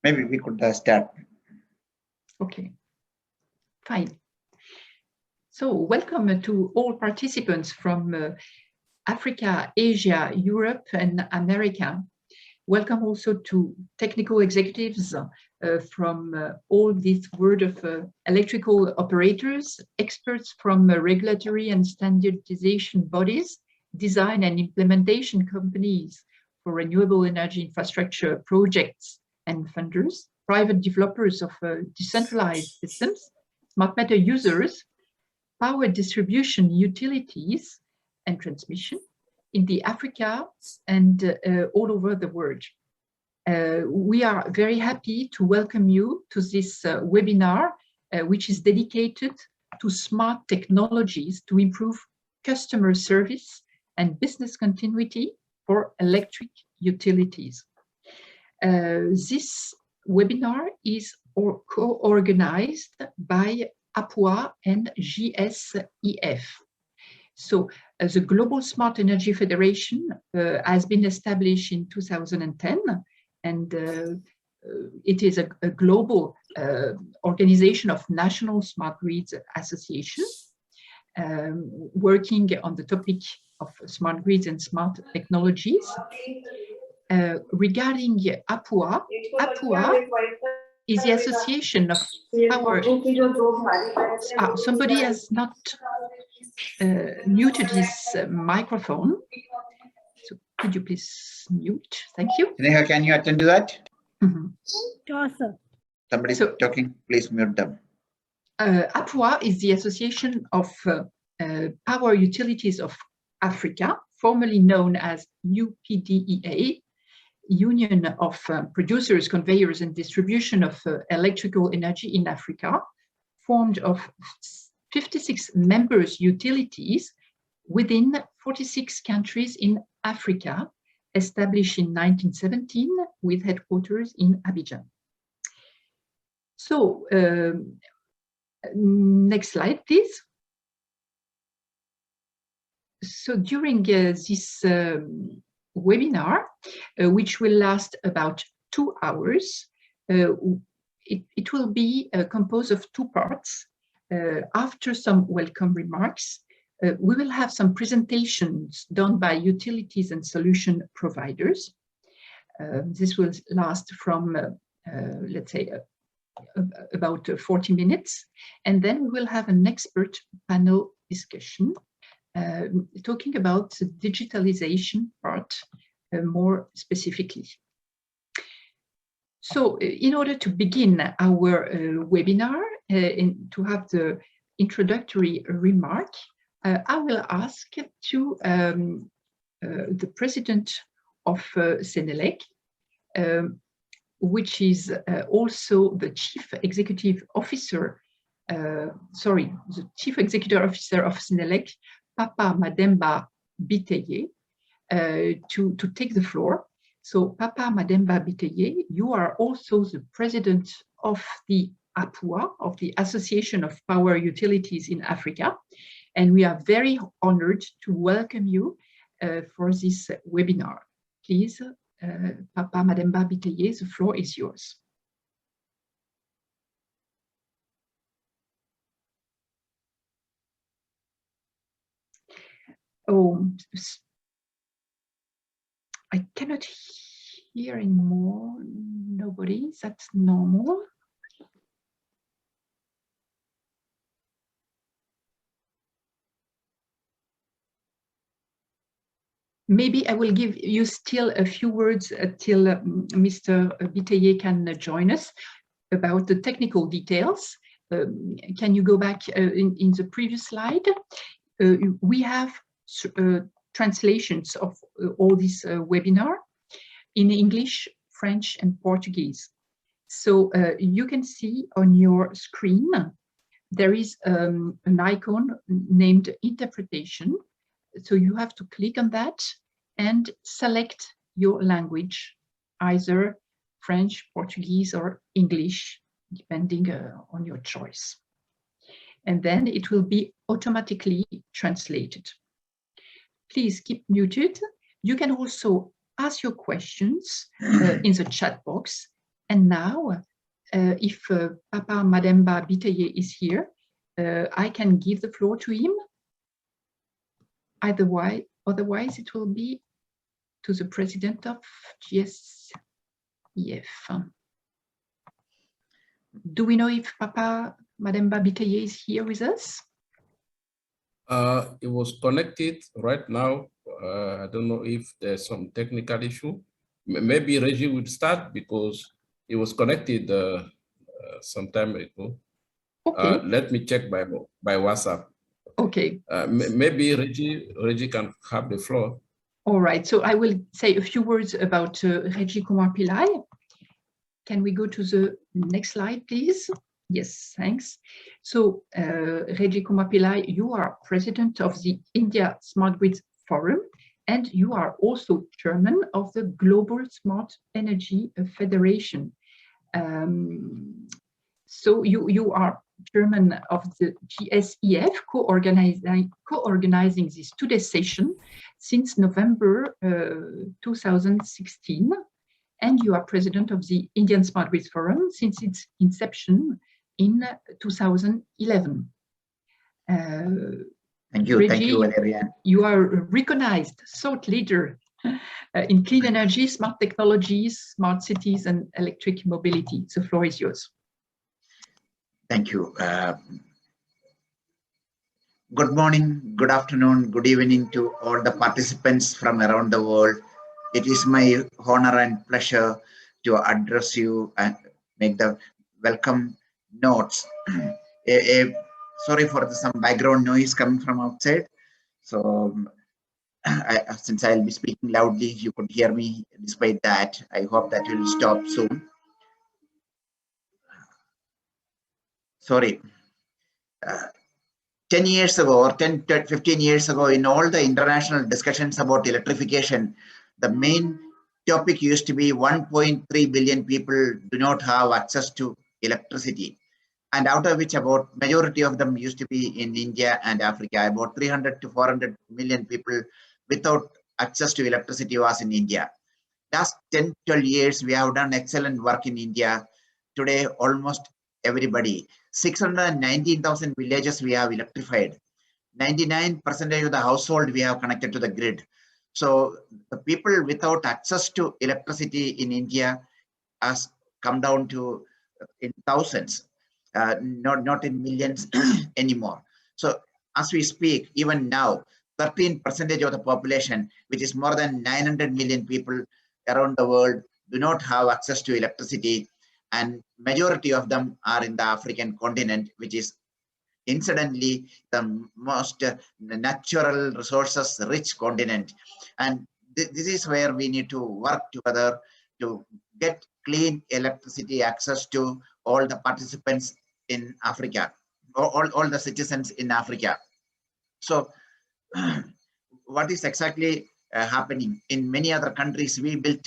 Maybe we could start. Okay, fine. So welcome to all participants from Africa, Asia, Europe, and America. Welcome also to technical executives from all this world of electrical operators, experts from regulatory and standardization bodies, design and implementation companies for renewable energy infrastructure projects and funders, private developers of decentralized systems, smart meter users, power distribution utilities and transmission in the Africa and all over the world. We are very happy to welcome you to this webinar, which is dedicated to smart technologies to improve customer service and business continuity for electric utilities. This webinar is co-organized by APUA and GSEF. So the Global Smart Energy Federation has been established in 2010, and it is a global organization of national smart grids associations working on the topic of smart grids and smart technologies. Regarding APUA, APUA is the association of power. Somebody has not muted his microphone. So could you please mute? Thank you. Neha, can you attend to that? Mm-hmm. Sure, sir. Somebody talking, please mute them. APUA is the Association of Power Utilities of Africa, formerly known as UPDEA, Union of Producers, Conveyors and Distribution of Electrical Energy in Africa, formed of 56 members utilities within 46 countries in Africa, established in 1917 with headquarters in Abidjan. So, next slide, please. So during this webinar, which will last about 2 hours, it will be composed of 2 parts. After some welcome remarks, we will have some presentations done by utilities and solution providers. This will last from, let's say, about 40 minutes. And then we will have an expert panel discussion talking about the digitalization part more specifically. So in order to begin our webinar, to have the introductory remark, I will ask to the president of Senelec, which is also the chief executive officer, the chief executive officer of Senelec, Papa Mademba Biteye, to take the floor. So Papa Mademba Biteye, you are also the president of the APUA, of the Association of Power Utilities in Africa. And we are very honored to welcome you for this webinar. Please, Papa Mademba Biteye, the floor is yours. Oh, I cannot hear anymore. Nobody, that's normal. Maybe I will give you still a few words till Mr. Biteye can join us about the technical details. Can you go back in the previous slide? We have translations of all this webinar in English, French, and Portuguese. So you can see on your screen, there is an icon named interpretation. So you have to click on that and select your language, either French, Portuguese, or English, depending on your choice. And then it will be automatically translated. Please keep muted. You can also ask your questions in the chat box, And now, if Papa Mademba Biteye is here, I can give the floor to him. Otherwise, it will be to the president of GSEF. Do we know if Papa Mademba Biteye is here with us? It was connected right now. I don't know if there's some technical issue. Maybe Reggie would start because it was connected some time ago. Okay. Let me check by WhatsApp. Okay. Maybe Reggie can have the floor. All right. So I will say a few words about Reggie Kumar Pillai. Can we go to the next slide, please? Yes, thanks. So, Reggie Kumar Pillai, you are president of the India Smart Grid Forum, and you are also chairman of the Global Smart Energy Federation. So you are chairman of the GSEF, co-organizing this today's session since November 2016. And you are president of the Indian Smart Grid Forum since its inception in 2011. Thank you, Reggie, thank you, Valerian. You are a recognized thought leader in clean energy, smart technologies, smart cities, and electric mobility. The floor is yours. Thank you. Good morning, good afternoon, good evening to all the participants from around the world. It is my honor and pleasure to address you and make the welcome notes. Sorry for some background noise coming from outside. So since I'll be speaking loudly, if you could hear me despite that, I hope that will stop soon. Sorry. 10 years ago or 10 to 15 years ago, in all the international discussions about electrification, the main topic used to be 1.3 billion people do not have access to electricity. And out of which about majority of them used to be in India and Africa. About 300 to 400 million people without access to electricity was in India. Last 10, 12 years, we have done excellent work in India. Today, almost everybody, 619,000 villages we have electrified. 99% of the household we have connected to the grid. So the people without access to electricity in India has come down to in thousands, not in millions anymore. So as we speak, even now, 13% of the population, which is more than 900 million people around the world, do not have access to electricity. And majority of them are in the African continent, which is incidentally the most natural resources rich continent. And this is where we need to work together to get clean electricity access to all the participants in Africa, all the citizens in Africa. So what is exactly happening in many other countries? We built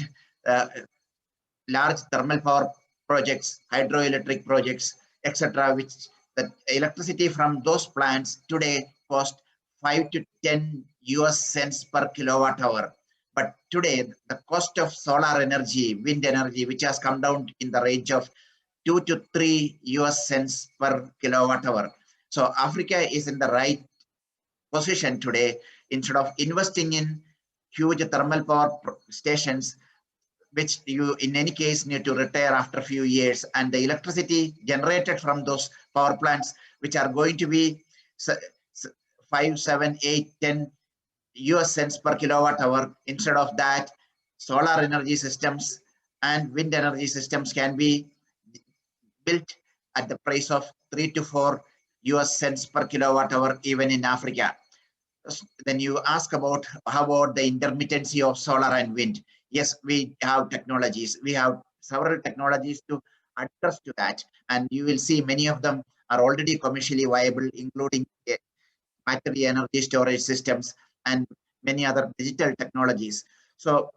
large thermal power projects, hydroelectric projects, etc., which the electricity from those plants today cost 5 to 10 US cents per kilowatt hour. But today, the cost of solar energy, wind energy, which has come down in the range of 2 to 3 US cents per kilowatt hour. So Africa is in the right position today. Instead of investing in huge thermal power stations, which you in any case need to retire after a few years, and the electricity generated from those power plants, which are going to be 5, 7, 8, 10 US cents per kilowatt hour. Instead of that, solar energy systems and wind energy systems can be built at the price of 3 to 4 US cents per kilowatt hour, even in Africa. Then you ask about how about the intermittency of solar and wind. Yes, we have technologies. We have several technologies to address to that. And you will see many of them are already commercially viable, including battery energy storage systems and many other digital technologies. So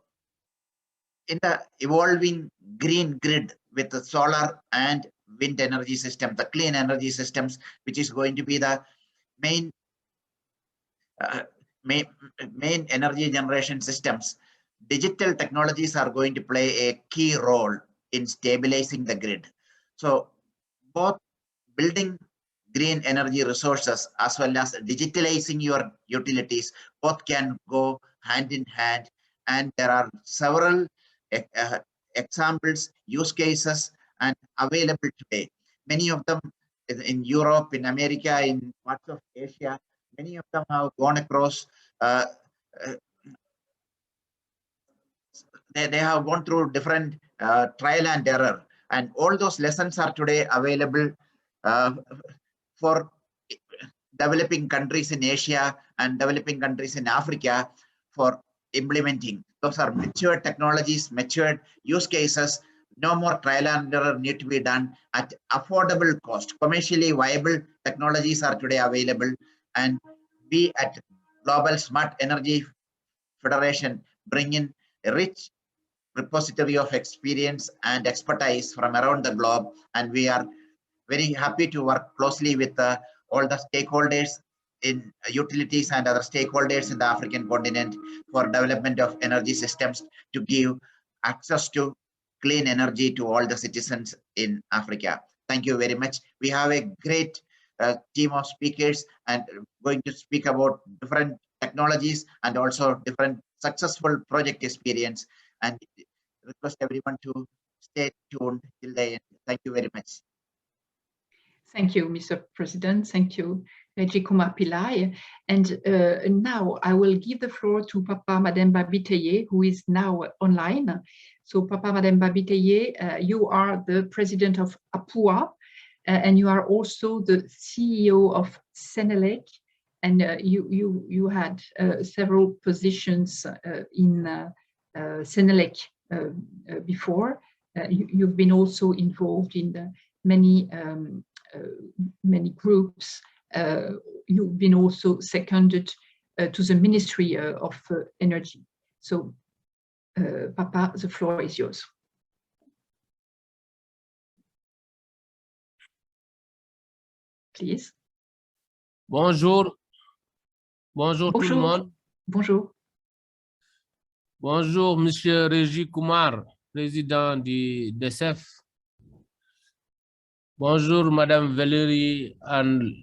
in the evolving green grid with the solar and wind energy system, the clean energy systems, which is going to be the main energy generation systems, digital technologies are going to play a key role in stabilizing the grid. So both building green energy resources as well as digitalizing your utilities both can go hand in hand, and there are several examples, use cases and available today. Many of them in Europe, in America, in parts of Asia, many of them have gone across they have gone through different trial and error, and all those lessons are today available for developing countries in Asia and developing countries in Africa for implementing. Those are mature technologies, matured use cases. No more trial and error need to be done at affordable cost. Commercially viable technologies are today available, and we at Global Smart Energy Federation bring in a rich repository of experience and expertise from around the globe, and we are very happy to work closely with all the stakeholders in utilities and other stakeholders in the African continent for development of energy systems to give access to clean energy to all the citizens in Africa. Thank you very much. We have a great team of speakers and going to speak about different technologies and also different successful project experience, and request everyone to stay tuned till the end. Thank you very much. Thank you, Mr. President. Thank you, Reggie Kumar Pillai. And now I will give the floor to Papa Mademba Biteye, who is now online. So Papa Mademba Biteye, you are the president of APUA, and you are also the CEO of Senelec, and you had several positions in Senelec before. You've been also involved in the many groups. You've been also seconded to the Ministry of Energy. So, Papa, the floor is yours. Please. Bonjour. Bonjour tout le monde. Bonjour. Bonjour, Monsieur Reggie Kumar, président du GSEF. Bonjour, Madame Valérie Anne,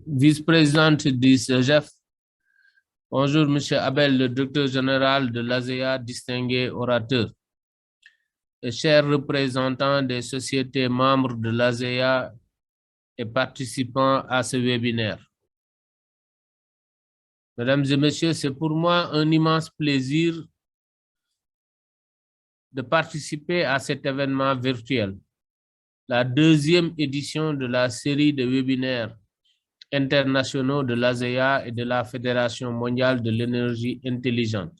vice-présidente du GSEF. Bonjour, Monsieur Abel, le directeur général de l'ASEA, distingué orateur. Et chers représentants des sociétés membres de l'ASEA et participants à ce webinaire. Mesdames et messieurs, c'est pour moi un immense plaisir de participer à cet événement virtuel, la deuxième édition de la série de webinaires internationaux de l'ASEA et de la Fédération mondiale de l'énergie intelligente.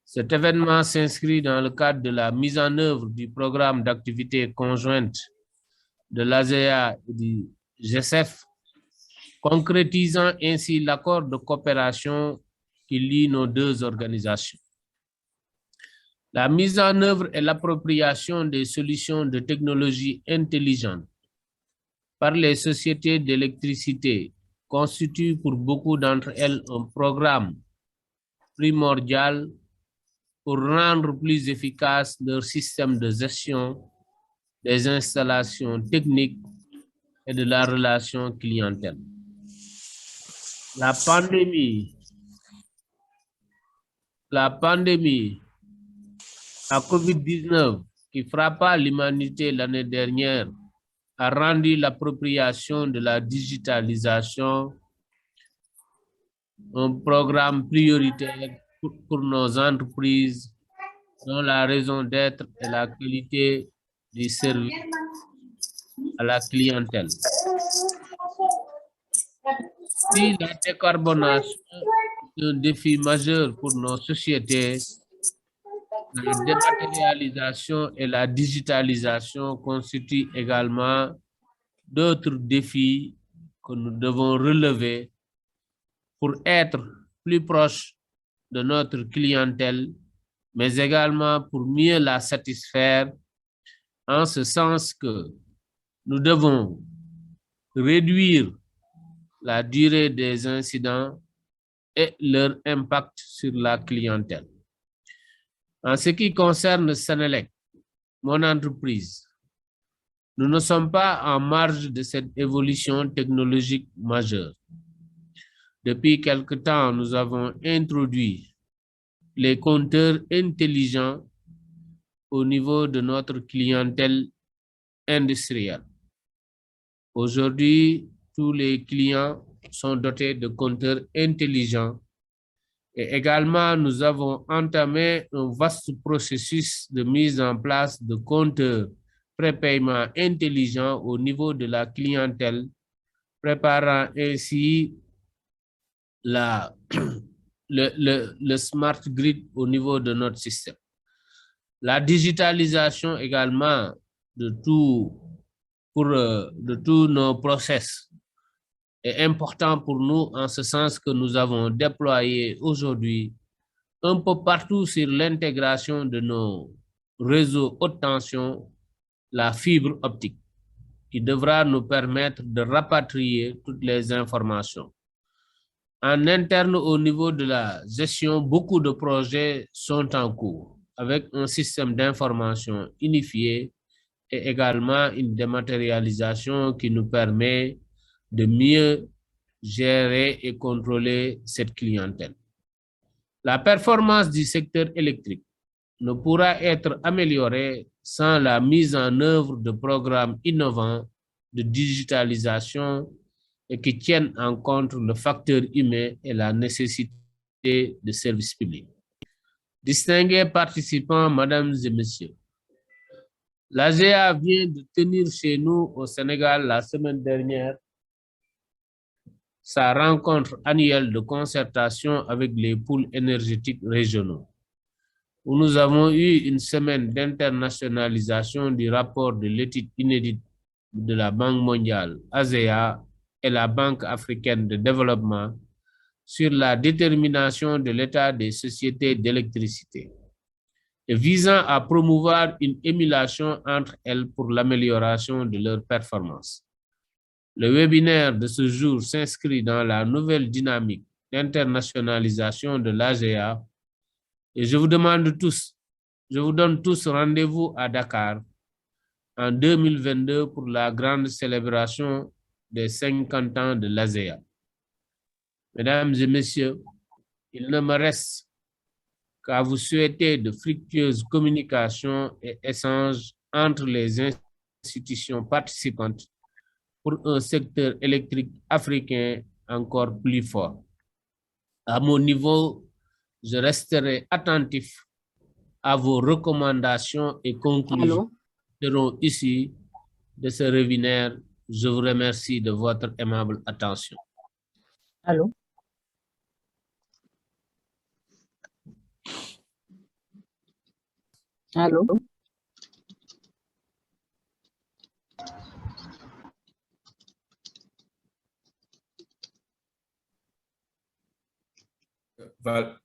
Cet événement s'inscrit dans le cadre de la mise en œuvre du programme d'activité conjointe de l'ASEA et du GSEF, concrétisant ainsi l'accord de coopération qui lie nos deux organisations. La mise en œuvre et l'appropriation des solutions de technologie intelligente par les sociétés d'électricité constitue pour beaucoup d'entre elles un programme primordial pour rendre plus efficace leur système de gestion des installations techniques et de la relation clientèle. La pandémie, la COVID-19 qui frappa l'humanité l'année dernière a rendu l'appropriation de la digitalisation un programme prioritaire pour nos entreprises dont la raison d'être est la qualité du service à la clientèle. Si la décarbonation est un défi majeur pour nos sociétés, la dématérialisation et la digitalisation constituent également d'autres défis que nous devons relever pour être plus proches de notre clientèle, mais également pour mieux la satisfaire, en ce sens que nous devons réduire la durée des incidents et leur impact sur la clientèle. En ce qui concerne Senelec, mon entreprise. Nous ne sommes pas en marge de cette évolution technologique majeure. Depuis quelque temps, nous avons introduit les compteurs intelligents au niveau de notre clientèle industrielle. Aujourd'hui, tous les clients sont dotés de compteurs intelligents et également nous avons entamé un vaste processus de mise en place de compteurs prépaiement intelligents au niveau de la clientèle, préparant ainsi le smart grid au niveau de notre système. La digitalisation également de tous nos process est important pour nous en ce sens que nous avons déployé aujourd'hui un peu partout sur l'intégration de nos réseaux haute tension, la fibre optique, qui devra nous permettre de rapatrier toutes les informations. En interne, au niveau de la gestion, beaucoup de projets sont en cours avec un système d'information unifié et également une dématérialisation qui nous permet de mieux gérer et contrôler cette clientèle. La performance du secteur électrique ne pourra être améliorée sans la mise en œuvre de programmes innovants de digitalisation et qui tiennent en compte le facteur humain et la nécessité de services publics. Distingués participants, mesdames et messieurs, l'AGEA vient de tenir chez nous au Sénégal la semaine dernière sa rencontre annuelle de concertation avec les pôles énergétiques régionaux, où nous avons eu une semaine d'internationalisation du rapport de l'étude inédite de la Banque mondiale, ASEA, et la Banque africaine de développement sur la détermination de l'état des sociétés d'électricité, et visant à promouvoir une émulation entre elles pour l'amélioration de leur performance. Le webinaire de ce jour s'inscrit dans la nouvelle dynamique d'internationalisation de l'AGEA et je vous donne tous rendez-vous à Dakar en 2022 pour la grande célébration des 50 ans de l'AGEA. Mesdames et messieurs, il ne me reste qu'à vous souhaiter de fructueuses communications et échanges entre les institutions participantes pour un secteur électrique africain encore plus fort. À mon niveau, je resterai attentif à vos recommandations et conclusions qui seront issues de ce webinaire. Je vous remercie de votre aimable attention. Allô? Allô?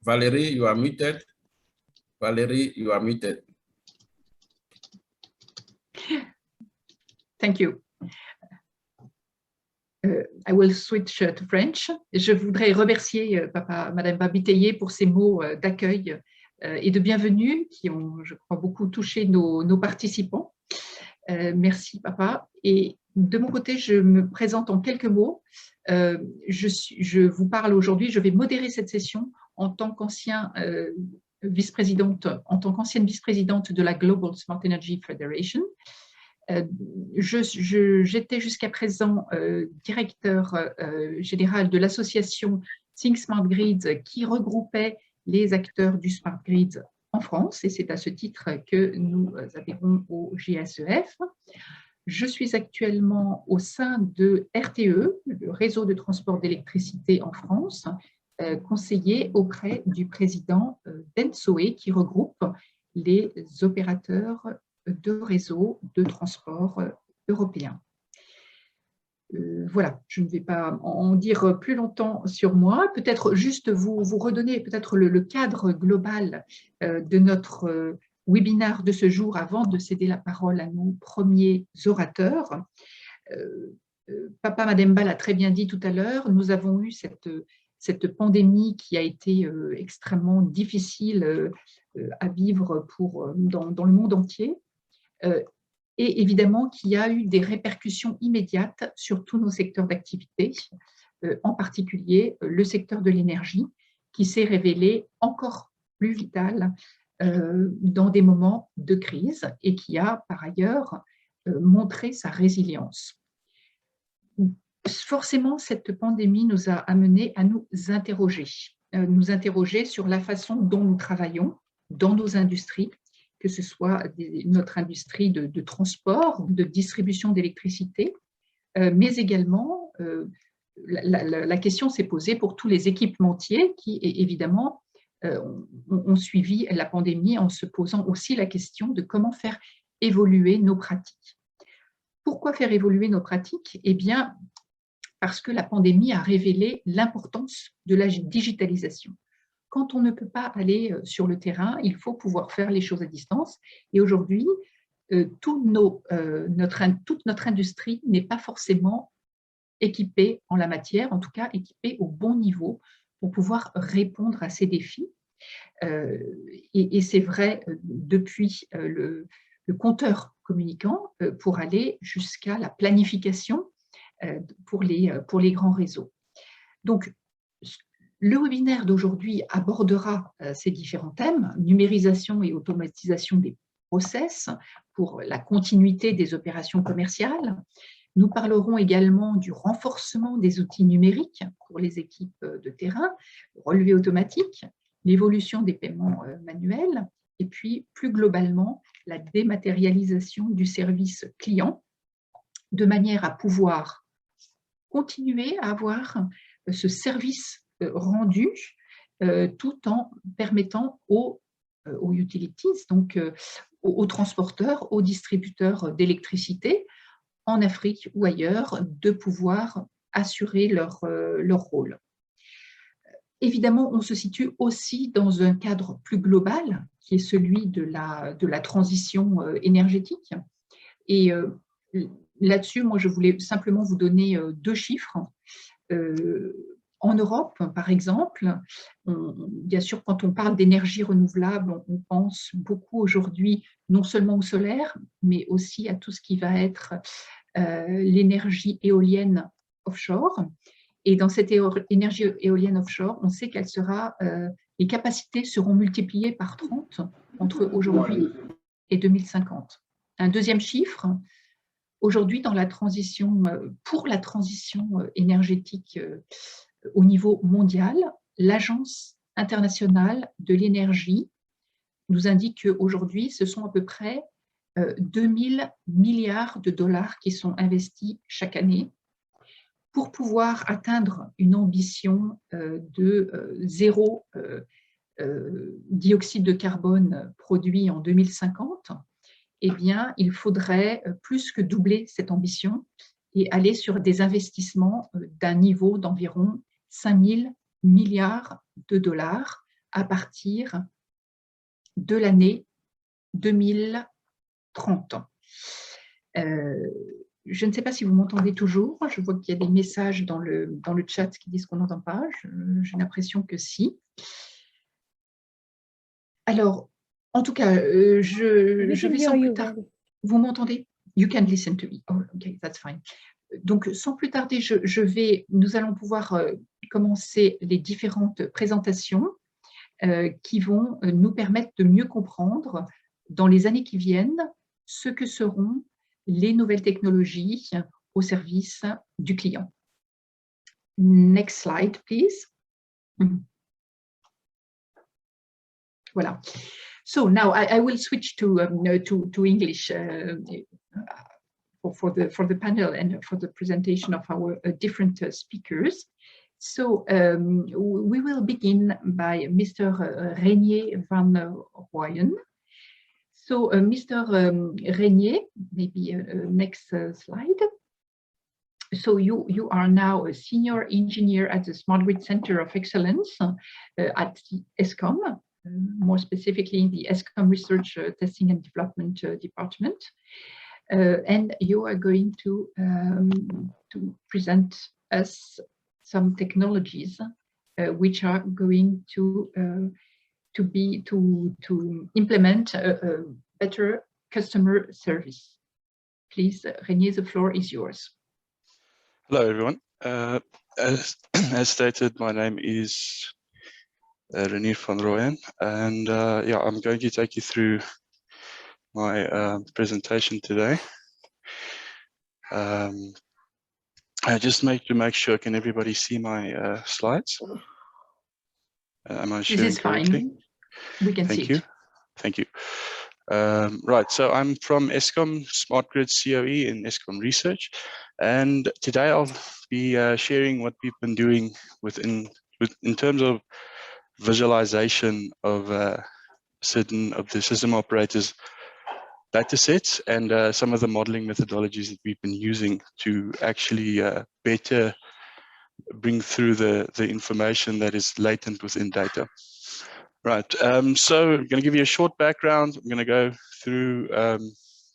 Valérie, you are muted. Valérie, you are muted. Thank you. I will switch to French. Je voudrais remercier Madame Babiteye pour ses mots d'accueil et de bienvenue qui ont, je crois, beaucoup touché nos participants. Merci, Papa. Et de mon côté, je me présente en quelques mots. Je vous parle aujourd'hui, je vais modérer cette session en tant qu'ancienne vice-présidente de la Global Smart Energy Federation. J'étais jusqu'à présent directeur général de l'association Think Smart Grid qui regroupait les acteurs du Smart Grid en France et c'est à ce titre que nous adhérons au GSEF. Je suis actuellement au sein de RTE, le réseau de transport d'électricité en France, conseiller auprès du président d'ENSOE qui regroupe les opérateurs de réseaux de transport européens. Voilà, je ne vais pas en dire plus longtemps sur moi, peut-être juste vous redonner peut-être le cadre global de notre webinaire de ce jour avant de céder la parole à nos premiers orateurs. Papa Mademba l'a très bien dit tout à l'heure, nous avons eu cette pandémie qui a été extrêmement difficile à vivre dans le monde entier. et évidemment qui a eu des répercussions immédiates sur tous nos secteurs d'activité, en particulier le secteur de l'énergie, qui s'est révélé encore plus vital dans des moments de crise et qui a par ailleurs montré sa résilience. Forcément, cette pandémie nous a amenés à nous interroger sur la façon dont nous travaillons dans nos industries, que ce soit notre industrie de transport, de distribution d'électricité, mais également la question s'est posée pour tous les équipementiers qui, évidemment, ont suivi la pandémie en se posant aussi la question de comment faire évoluer nos pratiques. Pourquoi faire évoluer nos pratiques? Eh bien, parce que la pandémie a révélé l'importance de la digitalisation. Quand on ne peut pas aller sur le terrain, il faut pouvoir faire les choses à distance. Et aujourd'hui, toute notre industrie n'est pas forcément équipée en la matière, en tout cas équipée au bon niveau pour pouvoir répondre à ces défis. Et c'est vrai depuis le compteur communicant pour aller jusqu'à la planification pour les grands réseaux. Donc, le webinaire d'aujourd'hui abordera ces différents thèmes, numérisation et automatisation des process pour la continuité des opérations commerciales. Nous parlerons également du renforcement des outils numériques pour les équipes de terrain, le relevé automatique, l'évolution des paiements manuels, et puis plus globalement, la dématérialisation du service client, de manière à pouvoir continuer à avoir ce service rendu tout en permettant aux utilities, donc aux transporteurs, aux distributeurs d'électricité en Afrique ou ailleurs, de pouvoir assurer leur rôle. Évidemment, on se situe aussi dans un cadre plus global, qui est celui de la transition énergétique. Et là-dessus, moi, je voulais simplement vous donner deux chiffres. En Europe, par exemple, bien sûr, quand on parle d'énergie renouvelable, on pense beaucoup aujourd'hui non seulement au solaire, mais aussi à tout ce qui va être l'énergie éolienne offshore. Et dans cette énergie éolienne offshore, on sait qu'elle sera, les capacités seront multipliées par 30 entre aujourd'hui et 2050. Un deuxième chiffre, aujourd'hui, dans la transition, pour la transition énergétique au niveau mondial, l'Agence internationale de l'énergie nous indique qu'aujourd'hui, ce sont à peu près 2000 milliards de dollars qui sont investis chaque année pour pouvoir atteindre une ambition de zéro dioxyde de carbone produit en 2050. Eh bien, il faudrait plus que doubler cette ambition et aller sur des investissements d'un niveau d'environ 5 000 milliards de dollars à partir de l'année 2030. Je ne sais pas si vous m'entendez toujours. Je vois qu'il y a des messages dans le chat qui disent qu'on n'entend pas. J'ai l'impression que si. Alors, en tout cas, je vais sans plus tarder. Vous m'entendez? You can listen to me. Oh, okay, that's fine. Donc, sans plus tarder, nous allons pouvoir commencer les différentes présentations qui vont nous permettre de mieux comprendre dans les années qui viennent ce que seront les nouvelles technologies au service du client. Next slide, please. Voilà. So now I will switch to English for the panel and for the presentation of our different speakers. So we will begin by Mr. Renier van Rooyen. So Mr. Renier, maybe next slide. So you are now a senior engineer at the Smart Grid Center of Excellence at the ESCOM, more specifically in the ESCOM Research, Testing and Development Department. And you are going to present us some technologies which are going to implement a better customer service. Please, Renier, the floor is yours. Hello, everyone. As stated, my name is Renier van Rooyen, and yeah, I'm going to take you through my presentation today. I just make sure, can everybody see my slides? Am I sharing This is correctly? fine. We can see it. Thank you. Right, so I'm from Eskom Smart Grid COE in Eskom Research, and today I'll be sharing what we've been doing in terms of visualization of certain of the system operators data sets and some of the modeling methodologies that we've been using to actually better bring through the information that is latent within data. Right, so I'm going to give you a short background. I'm going to go through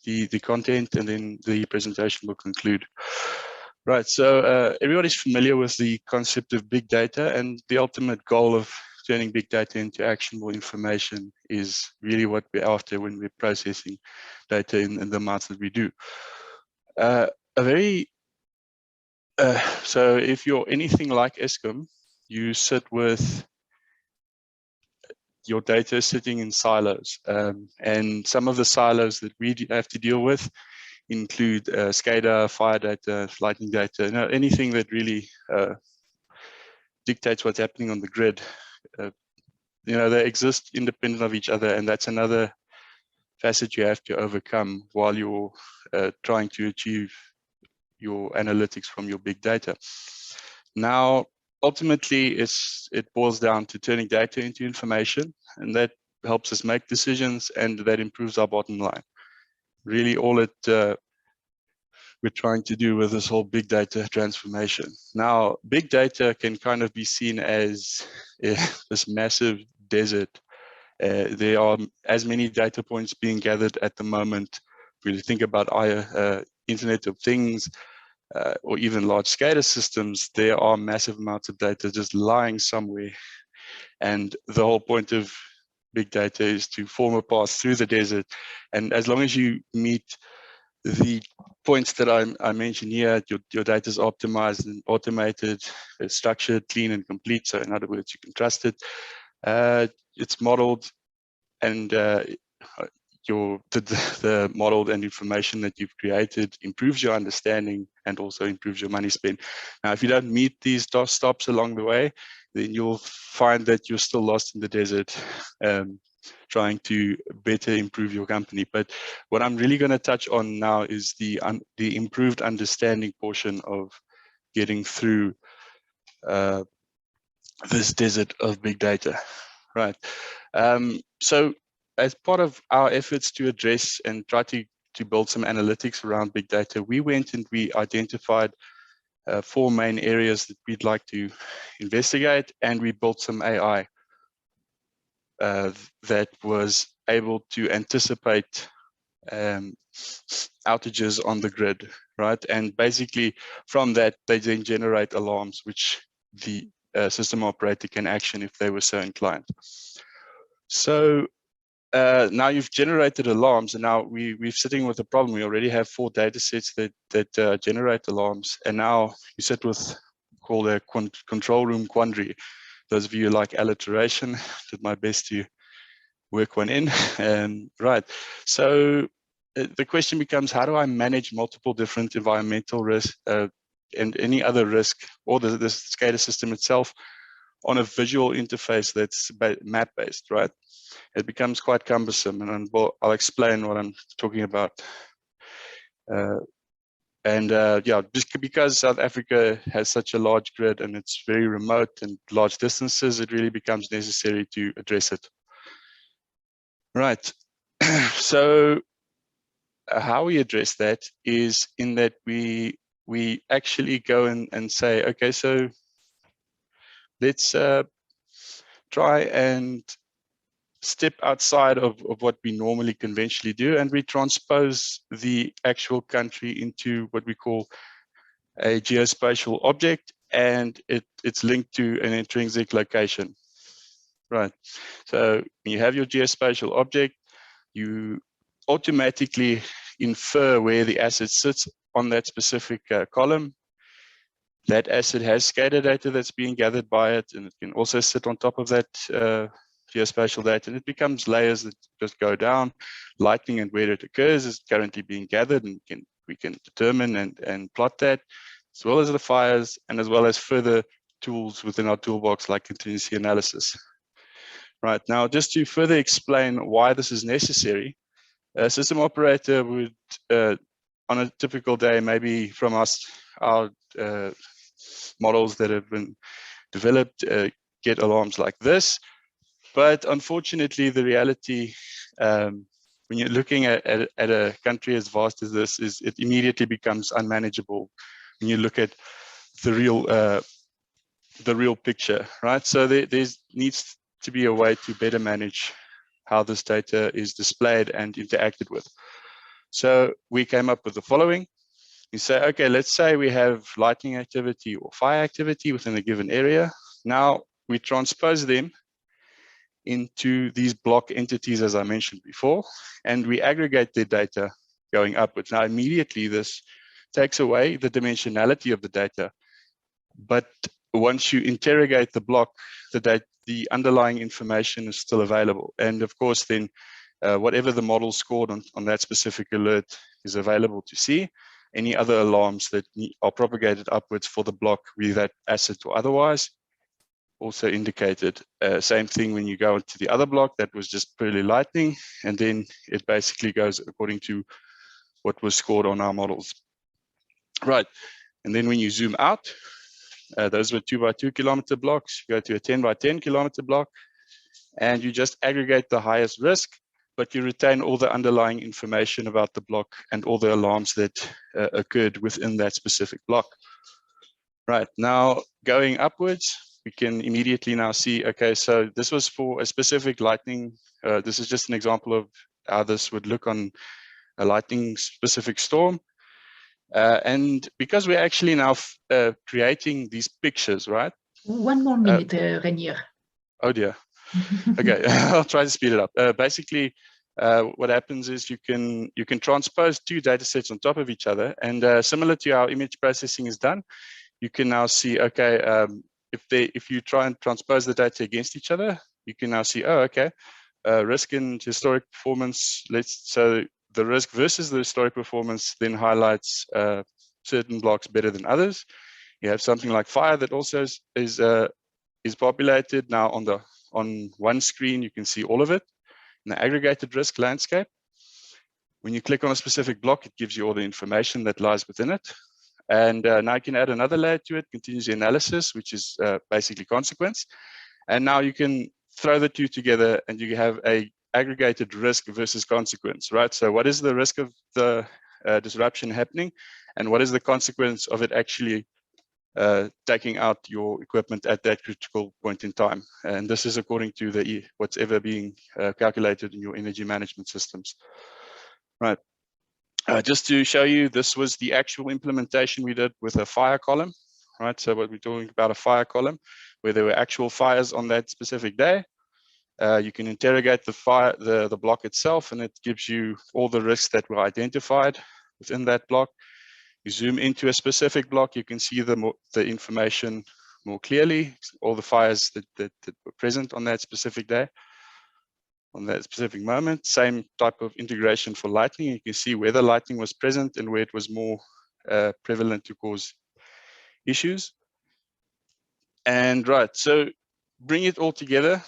the content, and then the presentation will conclude. Right, so everybody's familiar with the concept of big data, and the ultimate goal of turning big data into actionable information is really what we're after when we're processing data in the amounts that we do. So if you're anything like Eskom, you sit with your data sitting in silos, and some of the silos that we have to deal with include SCADA, fire data, lighting data, anything that really dictates what's happening on the grid. They exist independent of each other, and that's another facet you have to overcome while you're trying to achieve your analytics from your big data. Now, ultimately, it boils down to turning data into information, and that helps us make decisions, and that improves our bottom line. Really, all we're trying to do with this whole big data transformation. Now, big data can kind of be seen as this massive desert. There are as many data points being gathered at the moment. If you think about Internet of Things, or even large SCADA systems, there are massive amounts of data just lying somewhere. And the whole point of big data is to form a path through the desert. And as long as you meet the points that I mentioned here, your data is optimized and automated, it's structured, clean, and complete. So in other words, you can trust it. It's modeled, and the modeled and information that you've created improves your understanding and also improves your money spent. Now, if you don't meet these stops along the way, then you'll find that you're still lost in the desert, trying to better improve your company. But what I'm really going to touch on now is the improved understanding portion of getting through this desert of big data. Right. So as part of our efforts to address and try to build some analytics around big data, we went and we identified 4 main areas that we'd like to investigate, and we built some AI that was able to anticipate outages on the grid, right? And basically from that, they then generate alarms, which the system operator can action if they were so inclined. So now you've generated alarms, and now we're sitting with a problem. We already have 4 data sets that generate alarms, and now you sit with called a control room quandary. Those of you who like alliteration, did my best to work one in. Right, so the question becomes, how do I manage multiple different environmental risks and any other risk, or the SCADA system itself, on a visual interface that's map-based, right? It becomes quite cumbersome, and I'll explain what I'm talking about. Yeah, just because South Africa has such a large grid and it's very remote and large distances, it really becomes necessary to address it. Right, so how we address that is in that we actually go and say, okay, so let's try and step outside of what we normally conventionally do, and we transpose the actual country into what we call a geospatial object, and it's linked to an intrinsic location. Right, so when you have your geospatial object, you automatically infer where the asset sits on that specific column. That asset has SCADA data that's being gathered by it, and it can also sit on top of that geospatial data, and it becomes layers that just go down. Lightning and where it occurs is currently being gathered, and we can determine and plot that, as well as the fires, and as well as further tools within our toolbox like contingency analysis. Right, now just to further explain why this is necessary, a system operator would, on a typical day, maybe from our models that have been developed, get alarms like this. But unfortunately, the reality, when you're looking at a country as vast as this, is it immediately becomes unmanageable when you look at the real picture, right? So there needs to be a way to better manage how this data is displayed and interacted with. So we came up with the following. You say, okay, let's say we have lightning activity or fire activity within a given area. Now we transpose them into these block entities, as I mentioned before, and we aggregate their data going upwards. Now immediately this takes away the dimensionality of the data, but once you interrogate the block, the underlying information is still available. And of course, then whatever the model scored on that specific alert is available to see. Any other alarms that are propagated upwards for the block, be that asset or otherwise, also indicated. Same thing when you go into the other block that was just purely lightning, and then it basically goes according to what was scored on our models. Right, and then when you zoom out, those were 2 by 2 kilometer blocks. You go to a 10 by 10 kilometer block, and you just aggregate the highest risk, but you retain all the underlying information about the block and all the alarms that occurred within that specific block. Right, now going upwards, we can immediately now see, okay, so this was for a specific lightning. This is just an example of how this would look on a lightning specific storm. And because we're actually now creating these pictures, right? One more minute, Renier. Oh dear. Okay, I'll try to speed it up. Basically, what happens is you can transpose two data sets on top of each other, and similar to how image processing is done, you can now see, okay, if you try and transpose the data against each other, you can now see, oh, okay, risk and historic performance. So the risk versus the historic performance then highlights certain blocks better than others. You have something like fire that also is populated now on one screen. You can see all of it in the aggregated risk landscape. When you click on a specific block, it gives you all the information that lies within it. And now you can add another layer to it, continuous analysis, which is basically consequence. And now you can throw the two together and you have a aggregated risk versus consequence, right? So what is the risk of the disruption happening, and what is the consequence of it actually taking out your equipment at that critical point in time? And this is according to the what's ever being calculated in your energy management systems, right? Just to show you, this was the actual implementation we did with a fire column, right? So what we're talking about, a fire column where there were actual fires on that specific day. You can interrogate the block itself, and it gives you all the risks that were identified within that block. You zoom into a specific block, you can see the information more clearly, all the fires that were present on that specific day, on that specific moment. Same type of integration for lightning. You can see where the lightning was present and where it was more prevalent to cause issues. And right, so bring it all together.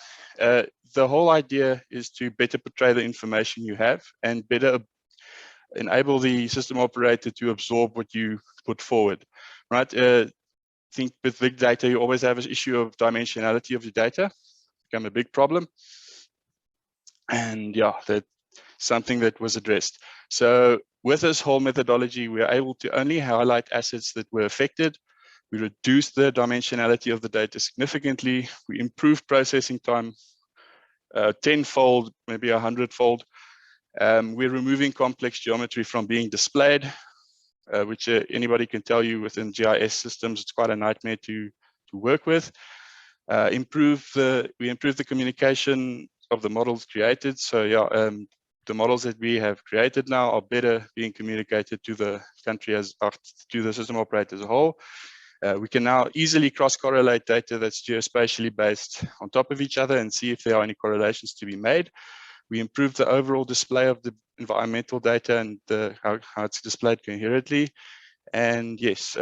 The whole idea is to better portray the information you have and better enable the system operator to absorb what you put forward, right? I think with big data, you always have an issue of dimensionality of your data, become a big problem. And yeah, that's something that was addressed. So with this whole methodology, we are able to only highlight assets that were affected. We reduced the dimensionality of the data significantly. We improved processing time 10-fold, maybe 100-fold. We're removing complex geometry from being displayed, which anybody can tell you within GIS systems, it's quite a nightmare to work with. We improve the communication of the models created. So yeah, the models that we have created now are better being communicated to the country to the system operator as a whole. We can now easily cross-correlate data that's geospatially based on top of each other and see if there are any correlations to be made. We improved the overall display of the environmental data and how it's displayed coherently. And yes,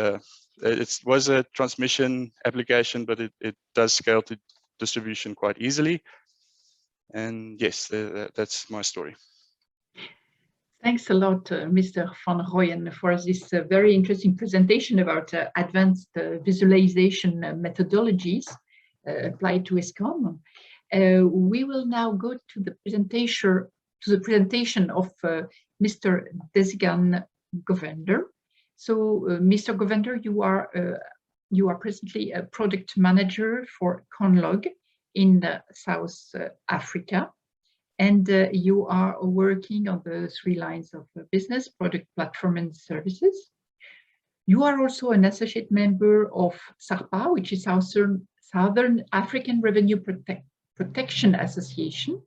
it was a transmission application, but it does scale to distribution quite easily. And yes, that's my story. Thanks a lot, Mr. van Rooyen, for this very interesting presentation about advanced visualization methodologies applied to ESCOM. We will now go to the presentation of Mr. Desgan Govender. So, Mr. Govender, you are presently a product manager for Conlog in South Africa. And you are working on the 3 lines of business: product, platform, and services. You are also an associate member of SARPA, which is Southern African Revenue Protection Association,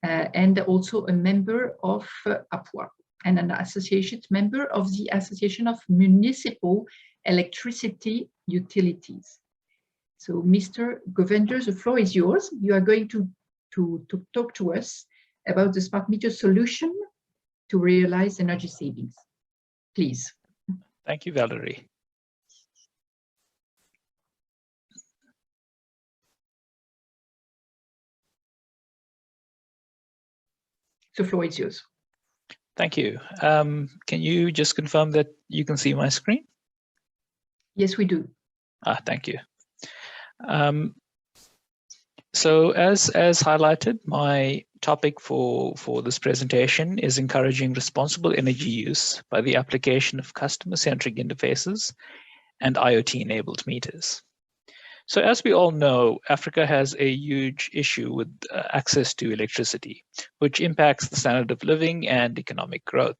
and also a member of APUA, and an associate member of the Association of Municipal Electricity Utilities. So, Mr. Govender, the floor is yours. You are going to talk to us about the smart meter solution to realize energy savings. Please. Thank you, Valerie. The floor is yours. Thank you. Can you just confirm that you can see my screen? Yes, we do. Thank you. So as highlighted, my topic for this presentation is encouraging responsible energy use by the application of customer-centric interfaces and IoT-enabled meters. So as we all know, Africa has a huge issue with access to electricity, which impacts the standard of living and economic growth.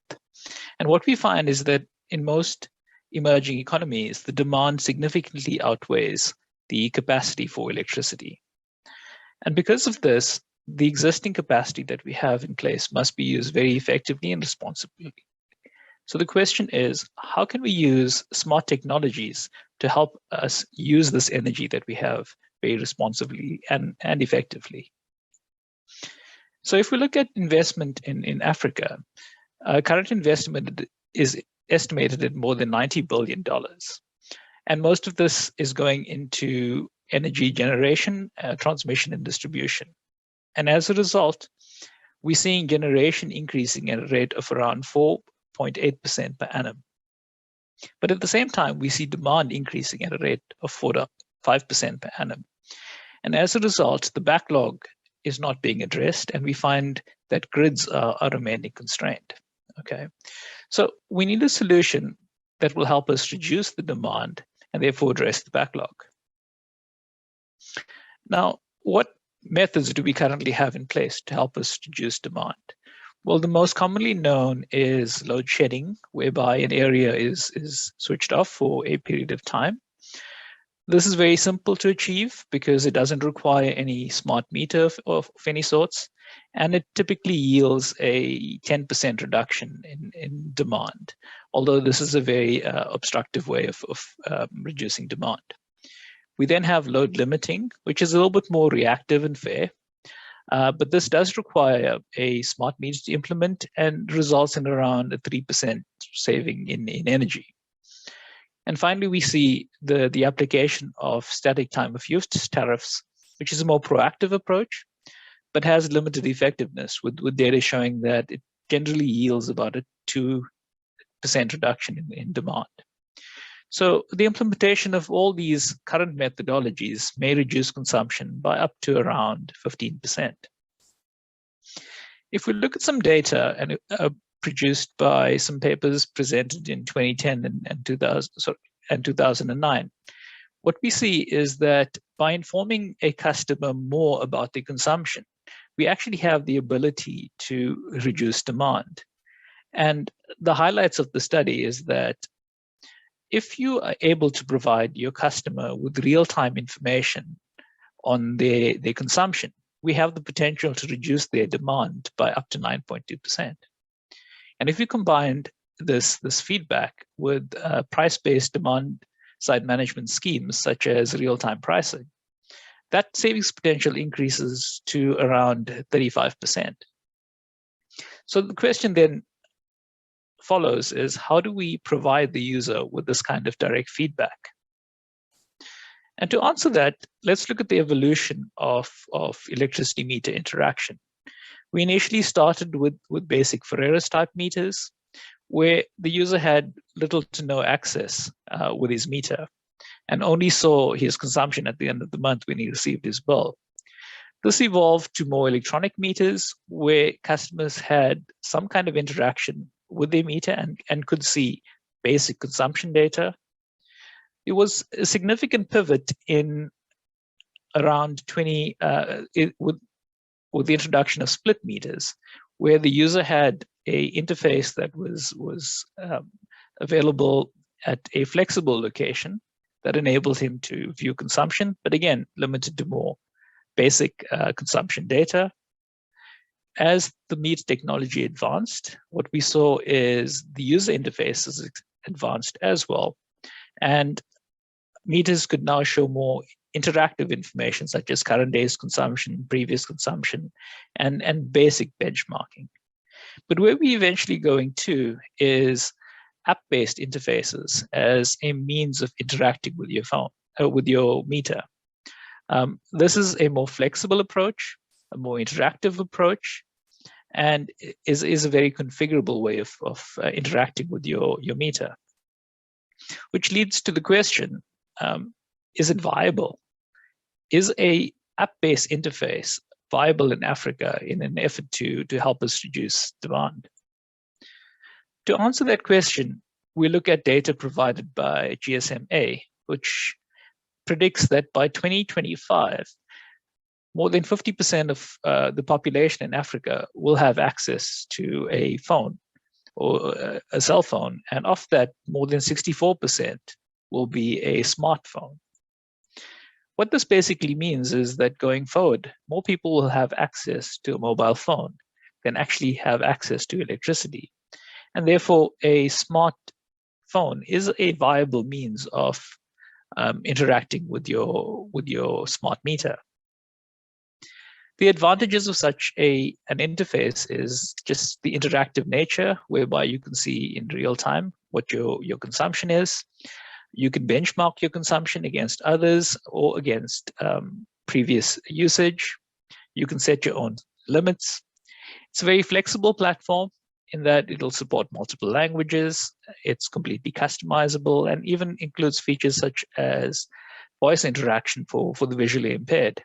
And what we find is that in most emerging economies, the demand significantly outweighs the capacity for electricity. And because of this, the existing capacity that we have in place must be used very effectively and responsibly. So the question is, how can we use smart technologies to help us use this energy that we have very responsibly and effectively? So if we look at investment in Africa, current investment is estimated at more than $90 billion. And most of this is going into energy generation, transmission, and distribution. And as a result, we're seeing generation increasing at a rate of around 4.8% per annum. But at the same time, we see demand increasing at a rate of 4 to 5% per annum. And as a result, the backlog is not being addressed, and we find that grids are remaining constrained. Okay, so we need a solution that will help us reduce the demand and therefore address the backlog. Now, what methods do we currently have in place to help us reduce demand? Well, the most commonly known is load shedding, whereby an area is switched off for a period of time. This is very simple to achieve because it doesn't require any smart meter of any sorts, and it typically yields a 10% reduction in demand, although this is a very obstructive way of reducing demand. We then have load limiting, which is a little bit more reactive and fair, but this does require a smart meter to implement and results in around a 3% saving in energy. And finally, we see the application of static time of use tariffs, which is a more proactive approach, but has limited effectiveness with data showing that it generally yields about a 2% reduction in demand. So the implementation of all these current methodologies may reduce consumption by up to around 15%. If we look at some data and produced by some papers presented in 2010 and 2009, what we see is that by informing a customer more about the consumption, we actually have the ability to reduce demand. And the highlights of the study is that if you are able to provide your customer with real-time information on their consumption, we have the potential to reduce their demand by up to 9.2%. And if you combined this feedback with price-based demand-side management schemes such as real-time pricing, that savings potential increases to around 35%. So the question then follows is, how do we provide the user with this kind of direct feedback? And to answer that, let's look at the evolution of electricity meter interaction. We initially started with basic Ferreira's type meters, where the user had little to no access with his meter and only saw his consumption at the end of the month when he received his bill. This evolved to more electronic meters, where customers had some kind of interaction with their meter and could see basic consumption data. It was a significant pivot in around with the introduction of split meters, where the user had an interface that was available at a flexible location that enabled him to view consumption, but again, limited to more basic consumption data. As the meter technology advanced, what we saw is the user interfaces advanced as well. And meters could now show more interactive information such as current day's consumption, previous consumption, and basic benchmarking. But where we eventually going to is app-based interfaces as a means of interacting with your phone, with your meter. This is a more flexible approach, a more interactive approach, and is a very configurable way of interacting with your meter. Which leads to the question, is it viable? Is a app-based interface viable in Africa in an effort to help us reduce demand? To answer that question, we look at data provided by GSMA, which predicts that by 2025, more than 50% of the population in Africa will have access to a phone or a cell phone, and of that, more than 64% will be a smartphone. What this basically means is that going forward, more people will have access to a mobile phone than actually have access to electricity. And therefore, a smartphone is a viable means of interacting with your smart meter. The advantages of such an interface is just the interactive nature, whereby you can see in real time what your consumption is. You can benchmark your consumption against others or against previous usage. You can set your own limits. It's a very flexible platform in that it'll support multiple languages. It's completely customizable and even includes features such as voice interaction for the visually impaired.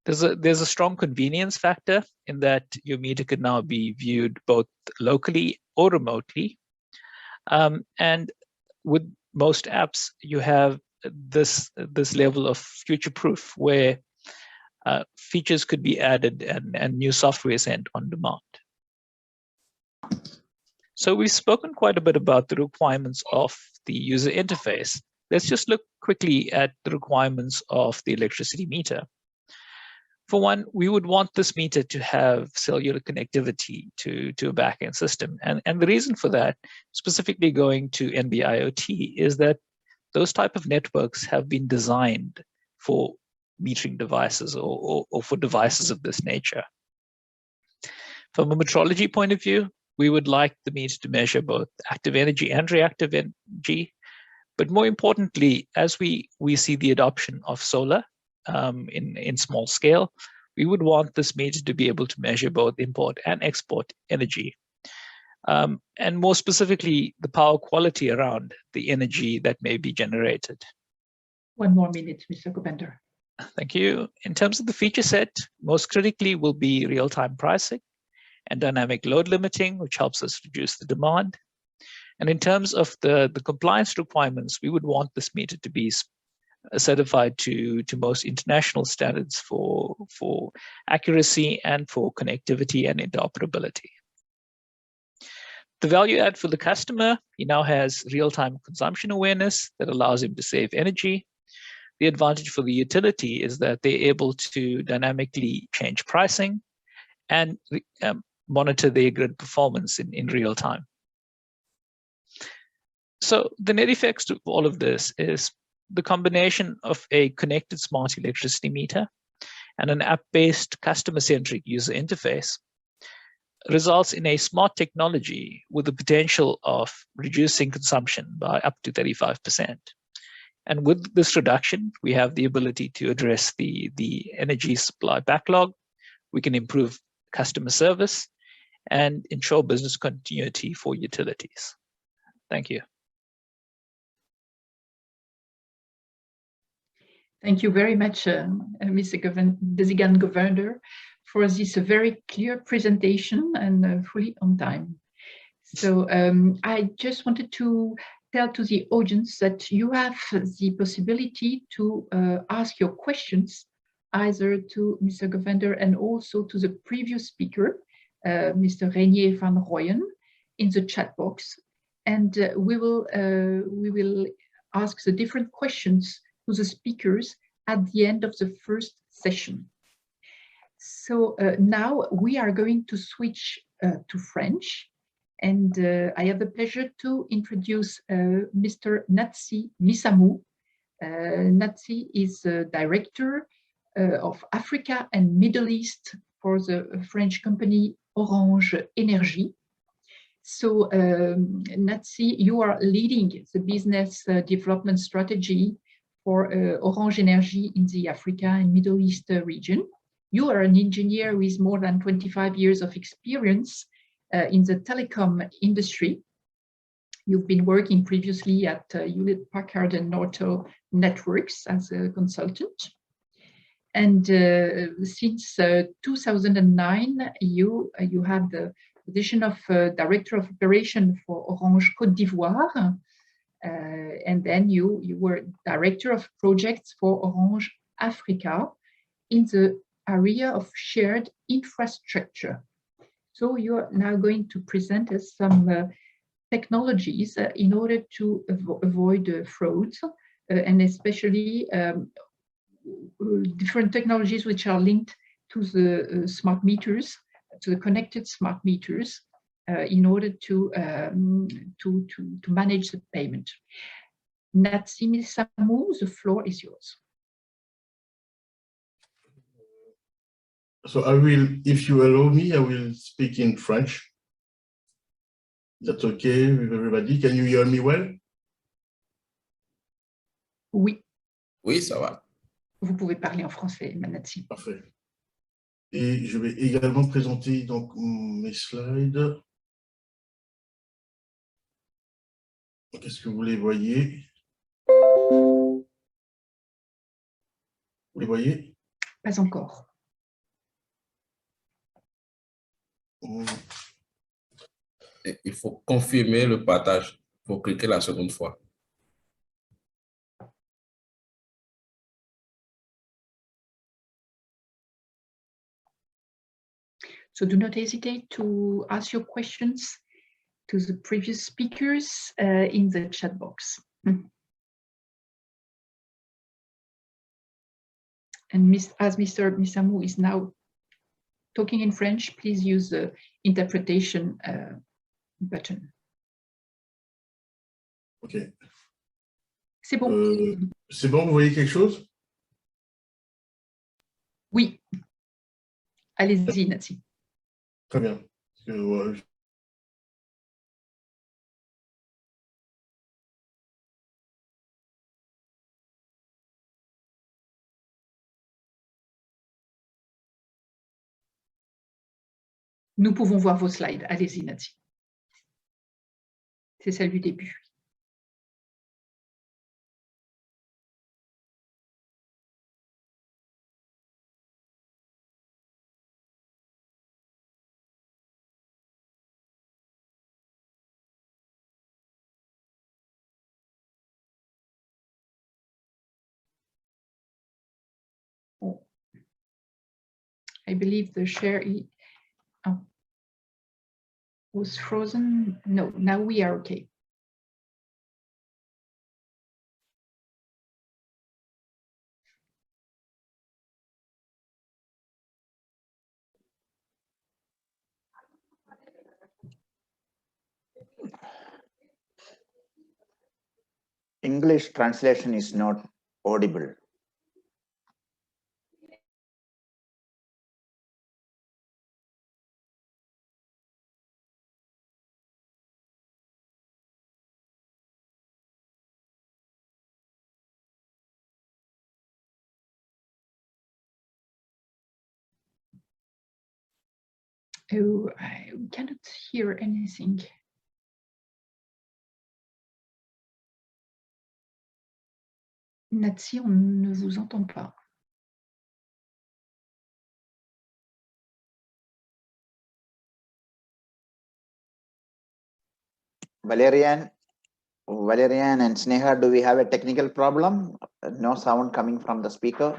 There's a strong convenience factor in that your meter can now be viewed both locally or remotely. And with most apps, you have this level of future-proof where features could be added and new software sent on demand. So we've spoken quite a bit about the requirements of the user interface. Let's just look quickly at the requirements of the electricity meter. For one, we would want this meter to have cellular connectivity to a backend system. And the reason for that, specifically going to NB-IoT, is that those type of networks have been designed for metering devices or for devices of this nature. From a metrology point of view, we would like the meter to measure both active energy and reactive energy. But more importantly, as we see the adoption of solar in small scale, we would want this meter to be able to measure both import and export energy. And more specifically, the power quality around the energy that may be generated. 1 more minute, Mr. Gopender. Thank you. In terms of the feature set, most critically will be real-time pricing and dynamic load limiting, which helps us reduce the demand. And in terms of the compliance requirements, we would want this meter to be certified to most international standards for accuracy and for connectivity and interoperability. The value add for the customer, he now has real-time consumption awareness that allows him to save energy. The advantage for the utility is that they're able to dynamically change pricing and monitor their grid performance in real time. So the net effects of all of this is the combination of a connected smart electricity meter and an app-based customer-centric user interface results in a smart technology with the potential of reducing consumption by up to 35%. And with this reduction, we have the ability to address the energy supply backlog. We can improve customer service and ensure business continuity for utilities. Thank you. Thank you very much, Mr. Desigan Governor, for this very clear presentation and fully on time. So I just wanted to tell to the audience that you have the possibility to ask your questions either to Mr. Governor and also to the previous speaker, Mr. Reinier van Rooyen, in the chat box. And we will ask the different questions to the speakers at the end of the first session. So now we are going to switch to French, and I have the pleasure to introduce Mr. Natsi Misamou. Natsi is Director of Africa and Middle East for the French company Orange Energy. So Natsi, you are leading the business development strategy for Orange Energy in the Africa and Middle East region. You are an engineer with more than 25 years of experience in the telecom industry. You've been working previously at Hewlett Packard and Nortel Networks as a consultant. And since 2009, you had the position of Director of Operation for Orange Côte d'Ivoire. And then you were Director of Projects for Orange Africa in the area of shared infrastructure. So you are now going to present us some technologies in order to avoid frauds, and especially different technologies which are linked to the smart meters, to the connected smart meters, in order to manage the payment. Natsi Misamou, the floor is yours. So I will, if you allow me, I will speak in French. That's okay with everybody. Can you hear me well? Oui. Oui, ça va. Vous pouvez parler en français, Natsi. Parfait. Et je vais également présenter donc mes slides. Est-ce que vous les voyez? Vous les voyez? Pas encore. Il faut confirmer le partage. Il faut cliquer la seconde fois. So do not hesitate to ask your questions to the previous speakers in the chat box. And as Mr. Misamou is now talking in French, please use the interpretation button. Ok. C'est bon. C'est bon, vous voyez quelque chose? Oui. Allez-y, Natsi. Très bien. Parce que, ouais, Nous pouvons voir vos slides. Allez-y, Natsi. C'est celle du début. Oh. I believe the share was frozen. No, now we are okay. English translation is not audible. Oh, I cannot hear anything. Natsi, on ne vous entend pas. Valerian and Sneha, do we have a technical problem? No sound coming from the speaker?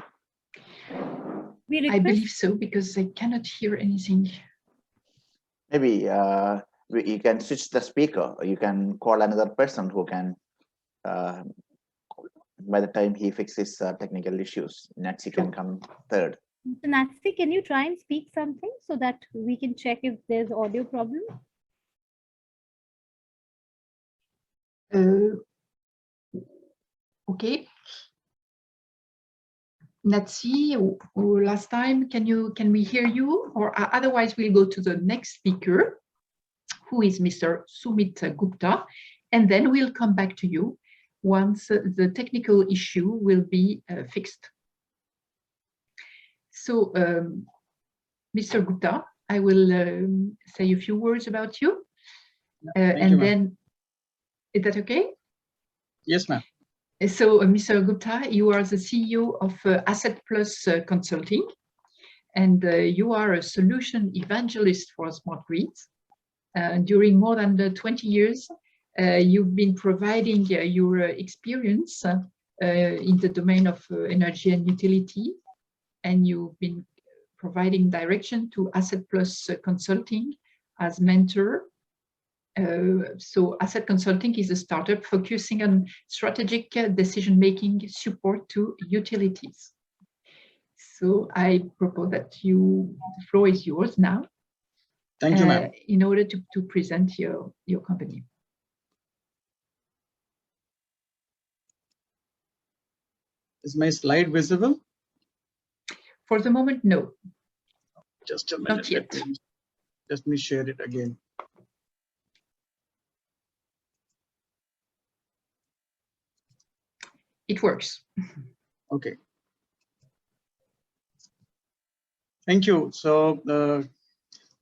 I believe so, because I cannot hear anything. Maybe you can switch the speaker, or you can call another person who can, by the time he fixes technical issues, Natsi can come third. So Natsi, can you try and speak something so that we can check if there's audio problem? Okay. Natsi, last time, can we hear you? Or otherwise we'll go to the next speaker, who is Mr. Sumit Gupta, and then we'll come back to you once the technical issue will be fixed. So, Mr. Gupta, I will say a few words about you, and then, is that okay? Yes, ma'am. So, Mr. Gupta, you are the CEO of Asset Plus Consulting, and you are a solution evangelist for smart grids. During more than 20 years, you've been providing your experience in the domain of energy and utility, and you've been providing direction to Asset Plus Consulting as mentor. So Asset Consulting is a startup focusing on strategic decision-making support to utilities. So I propose that the floor is yours now. Thank you, ma'am. In order to present your company. Is my slide visible? For the moment, no. Just a minute. Not yet. Let me share it again. It works. Okay. Thank you. So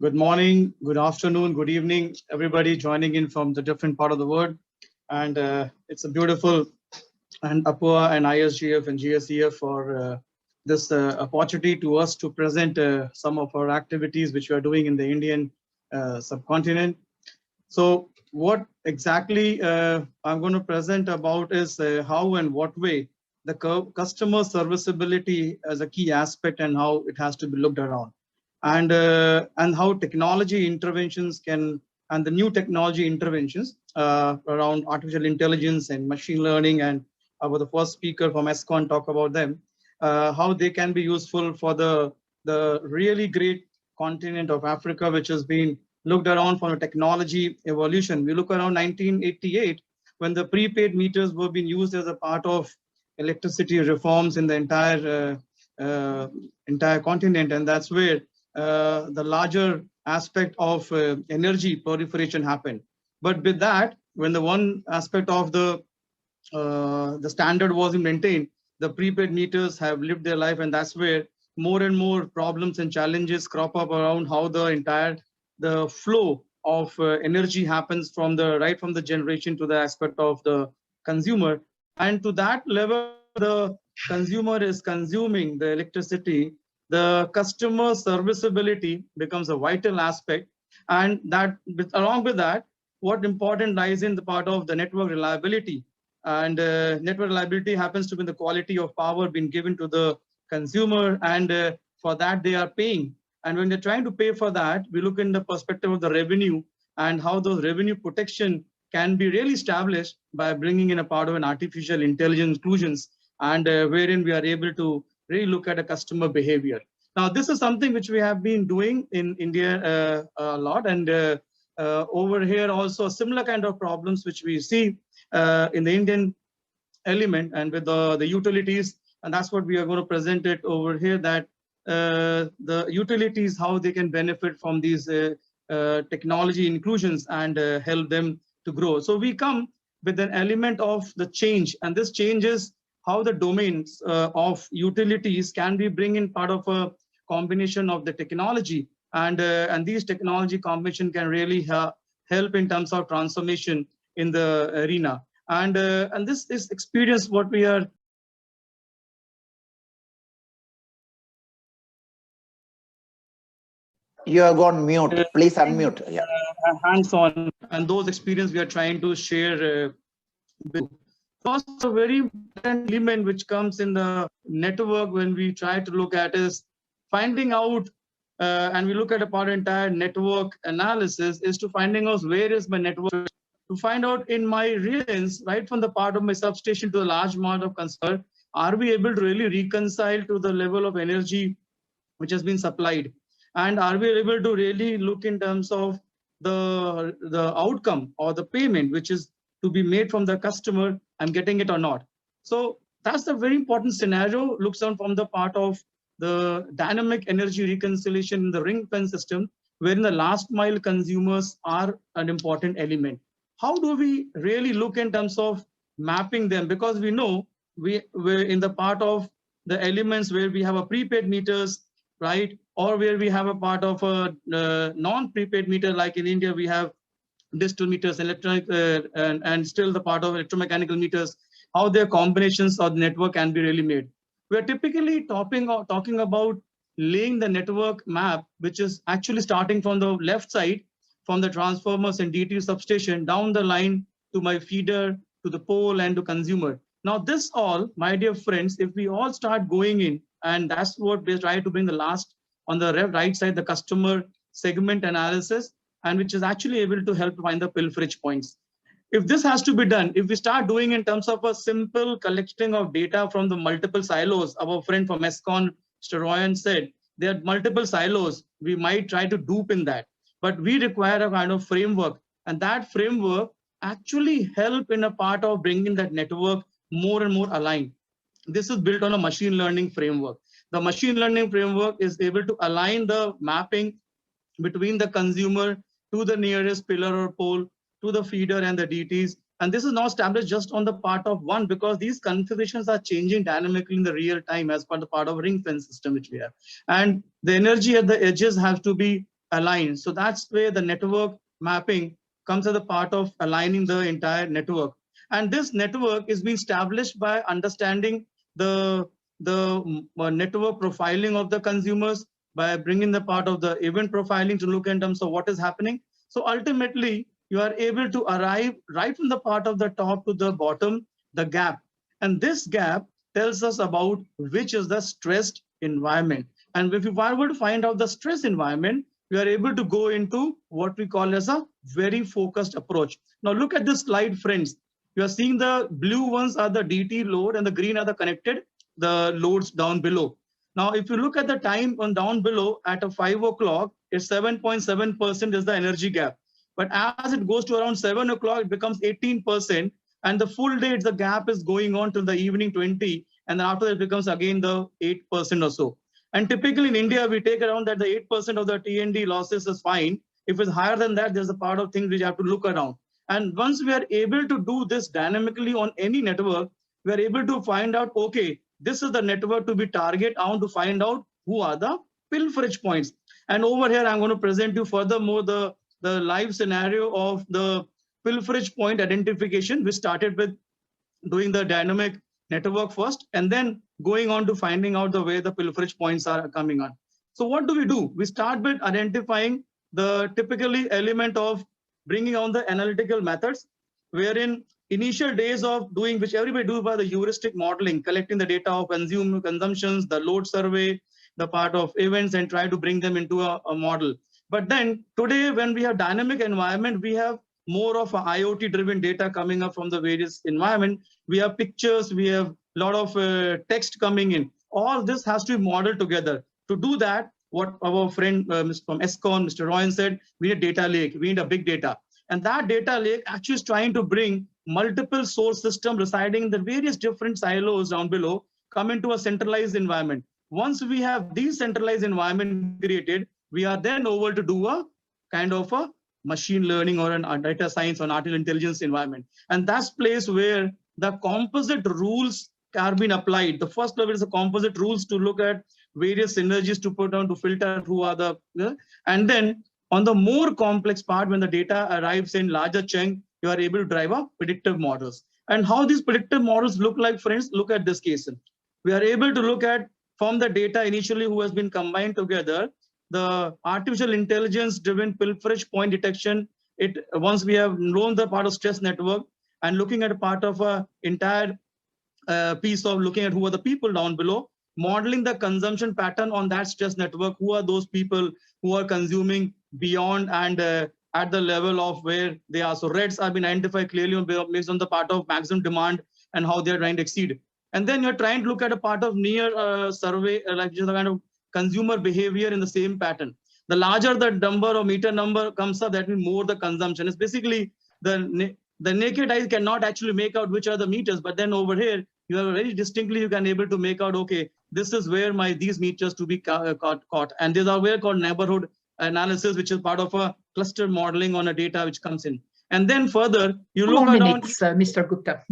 good morning, good afternoon, good evening, everybody joining in from the different part of the world. And it's a beautiful, and APUA and ISGF and GSEF for this opportunity to us to present some of our activities which we are doing in the Indian subcontinent. So what exactly I'm going to present about is how and what way the customer serviceability as a key aspect and how it has to be looked around, and how technology interventions can, and the new technology interventions around artificial intelligence and machine learning, and about the first speaker from ESCON talk about them, how they can be useful for the really great continent of Africa, which has been looked around from a technology evolution. We look around 1988 when the prepaid meters were being used as a part of electricity reforms in the entire continent, and that's where the larger aspect of energy proliferation happened. But with that, when the one aspect of the standard wasn't maintained, the prepaid meters have lived their life, and that's where more and more problems and challenges crop up around how the flow of energy happens from the generation to the aspect of the consumer, and to that level the consumer is consuming the electricity, the customer serviceability becomes a vital aspect. And that along with that, what important lies in the part of the network reliability, and network reliability happens to be the quality of power being given to the consumer, and for that they are paying. And when they're trying to pay for that, we look in the perspective of the revenue and how those revenue protection can be really established by bringing in a part of an artificial intelligence inclusions, and wherein we are able to really look at a customer behavior. Now, this is something which we have been doing in India a lot, and over here also similar kind of problems which we see in the Indian element and with the utilities, and that's what we are going to present it over here, that the utilities, how they can benefit from these technology inclusions and help them to grow. So we come with an element of the change, and this change is how the domains of utilities can be bring in part of a combination of the technology, and these technology combination can really help in terms of transformation in the arena. And this is experience what we are. You are gone mute. Please unmute. Yeah. Hands-on, and those experience we are trying to share with. Also, a very important element which comes in the network when we try to look at is finding out, and we look at about entire network analysis, is to finding out where is my network, to find out in my regions, right from the part of my substation to a large amount of consumer, are we able to really reconcile to the level of energy which has been supplied, and are we able to really look in terms of the outcome or the payment which is to be made from the customer, I'm getting it or not. So that's a very important scenario, looks on from the part of the dynamic energy reconciliation in the ring fence system, wherein the last mile consumers are an important element. How do we really look in terms of mapping them? Because we know we're in the part of the elements where we have a prepaid meters, right? Or where we have a part of a non-prepaid meter, like in India, we have digital meters, electronic, and still the part of electromechanical meters, how their combinations of the network can be really made. We are typically talking about laying the network map, which is actually starting from the left side, from the transformers and DT substation down the line to my feeder, to the pole and to consumer. Now this all, my dear friends, if we all start going in, and that's what we try to bring the last on the right side, the customer segment analysis, and which is actually able to help find the pilferage points. If this has to be done, if we start doing in terms of a simple collecting of data from the multiple silos, our friend from ESCON, Mr. Royan said, there are multiple silos, we might try to dupe in that, but we require a kind of framework, and that framework actually help in a part of bringing that network more and more aligned. This is built on a machine learning framework. The machine learning framework is able to align the mapping between the consumer to the nearest pillar or pole, to the feeder and the DTs. And this is not established just on the part of one, because these configurations are changing dynamically in the real time as part of the part of ring fence system which we have. And the energy at the edges have to be aligned. So that's where the network mapping comes as a part of aligning the entire network. And this network is being established by understanding the network profiling of the consumers, by bringing the part of the event profiling to look in terms of what is happening. So ultimately, you are able to arrive right from the part of the top to the bottom, the gap. And this gap tells us about which is the stressed environment. And if you were to find out the stress environment, we are able to go into what we call as a very focused approach. Now look at this slide, friends. You are seeing the blue ones are the DT load and the green are the connected, the loads down below. Now, if you look at the time on down below at a 5 o'clock, it's 7.7% is the energy gap. But as it goes to around 7 o'clock, it becomes 18%. And the full day, the gap is going on till the evening 20. And then after that, it becomes again the 8% or so. And typically in India, we take around that the 8% of the TND losses is fine. If it's higher than that, there's a part of things which you have to look around. And once we are able to do this dynamically on any network, we are able to find out, okay, this is the network to be target on to find out who are the pilferage points. And over here, I'm going to present you furthermore the live scenario of the pilferage point identification. We started with doing the dynamic network first, and then going on to finding out the way the pilferage points are coming on. So what do? We start with identifying the typically element of bringing on the analytical methods, wherein initial days of doing, which everybody do by the heuristic modeling, collecting the data of consumptions, the load survey, the part of events, and try to bring them into a model. But then today, when we have dynamic environment, we have more of a IoT driven data coming up from the various environment. We have pictures, we have a lot of text coming in. All this has to be modeled together. To do that, what our friend from ESCON, Mr. Royan said, we need a data lake, we need a big data. And that data lake actually is trying to bring multiple source system residing in the various different silos down below come into a centralized environment. Once we have these centralized environment created, we are then over to do a kind of a machine learning or a data science or an artificial intelligence environment. And that's place where the composite rules are being applied. The first level is the composite rules to look at various synergies to put on to filter who are the, and then on the more complex part, when the data arrives in larger chunk, you are able to drive up predictive models. And how these predictive models look like, friends, look at this case. We are able to look at from the data initially who has been combined together, the artificial intelligence driven pilferage point detection. Once we have known the part of stress network and looking at a part of a entire piece of looking at who are the people down below, modeling the consumption pattern on that stress network, who are those people who are consuming beyond and at the level of where they are. So reds have been identified clearly based on the part of maximum demand and how they're trying to exceed. And then you're trying to look at a part of near survey, like just a kind of consumer behavior in the same pattern. The larger the number or meter number comes up, that means more the consumption. It's basically the naked eye cannot actually make out which are the meters, but then over here, you are very distinctly, you can able to make out, okay, this is where these meters to be caught. And these are where called neighborhood analysis, which is part of a cluster modeling on a data which comes in. And then further, you look at Mr. Gupta.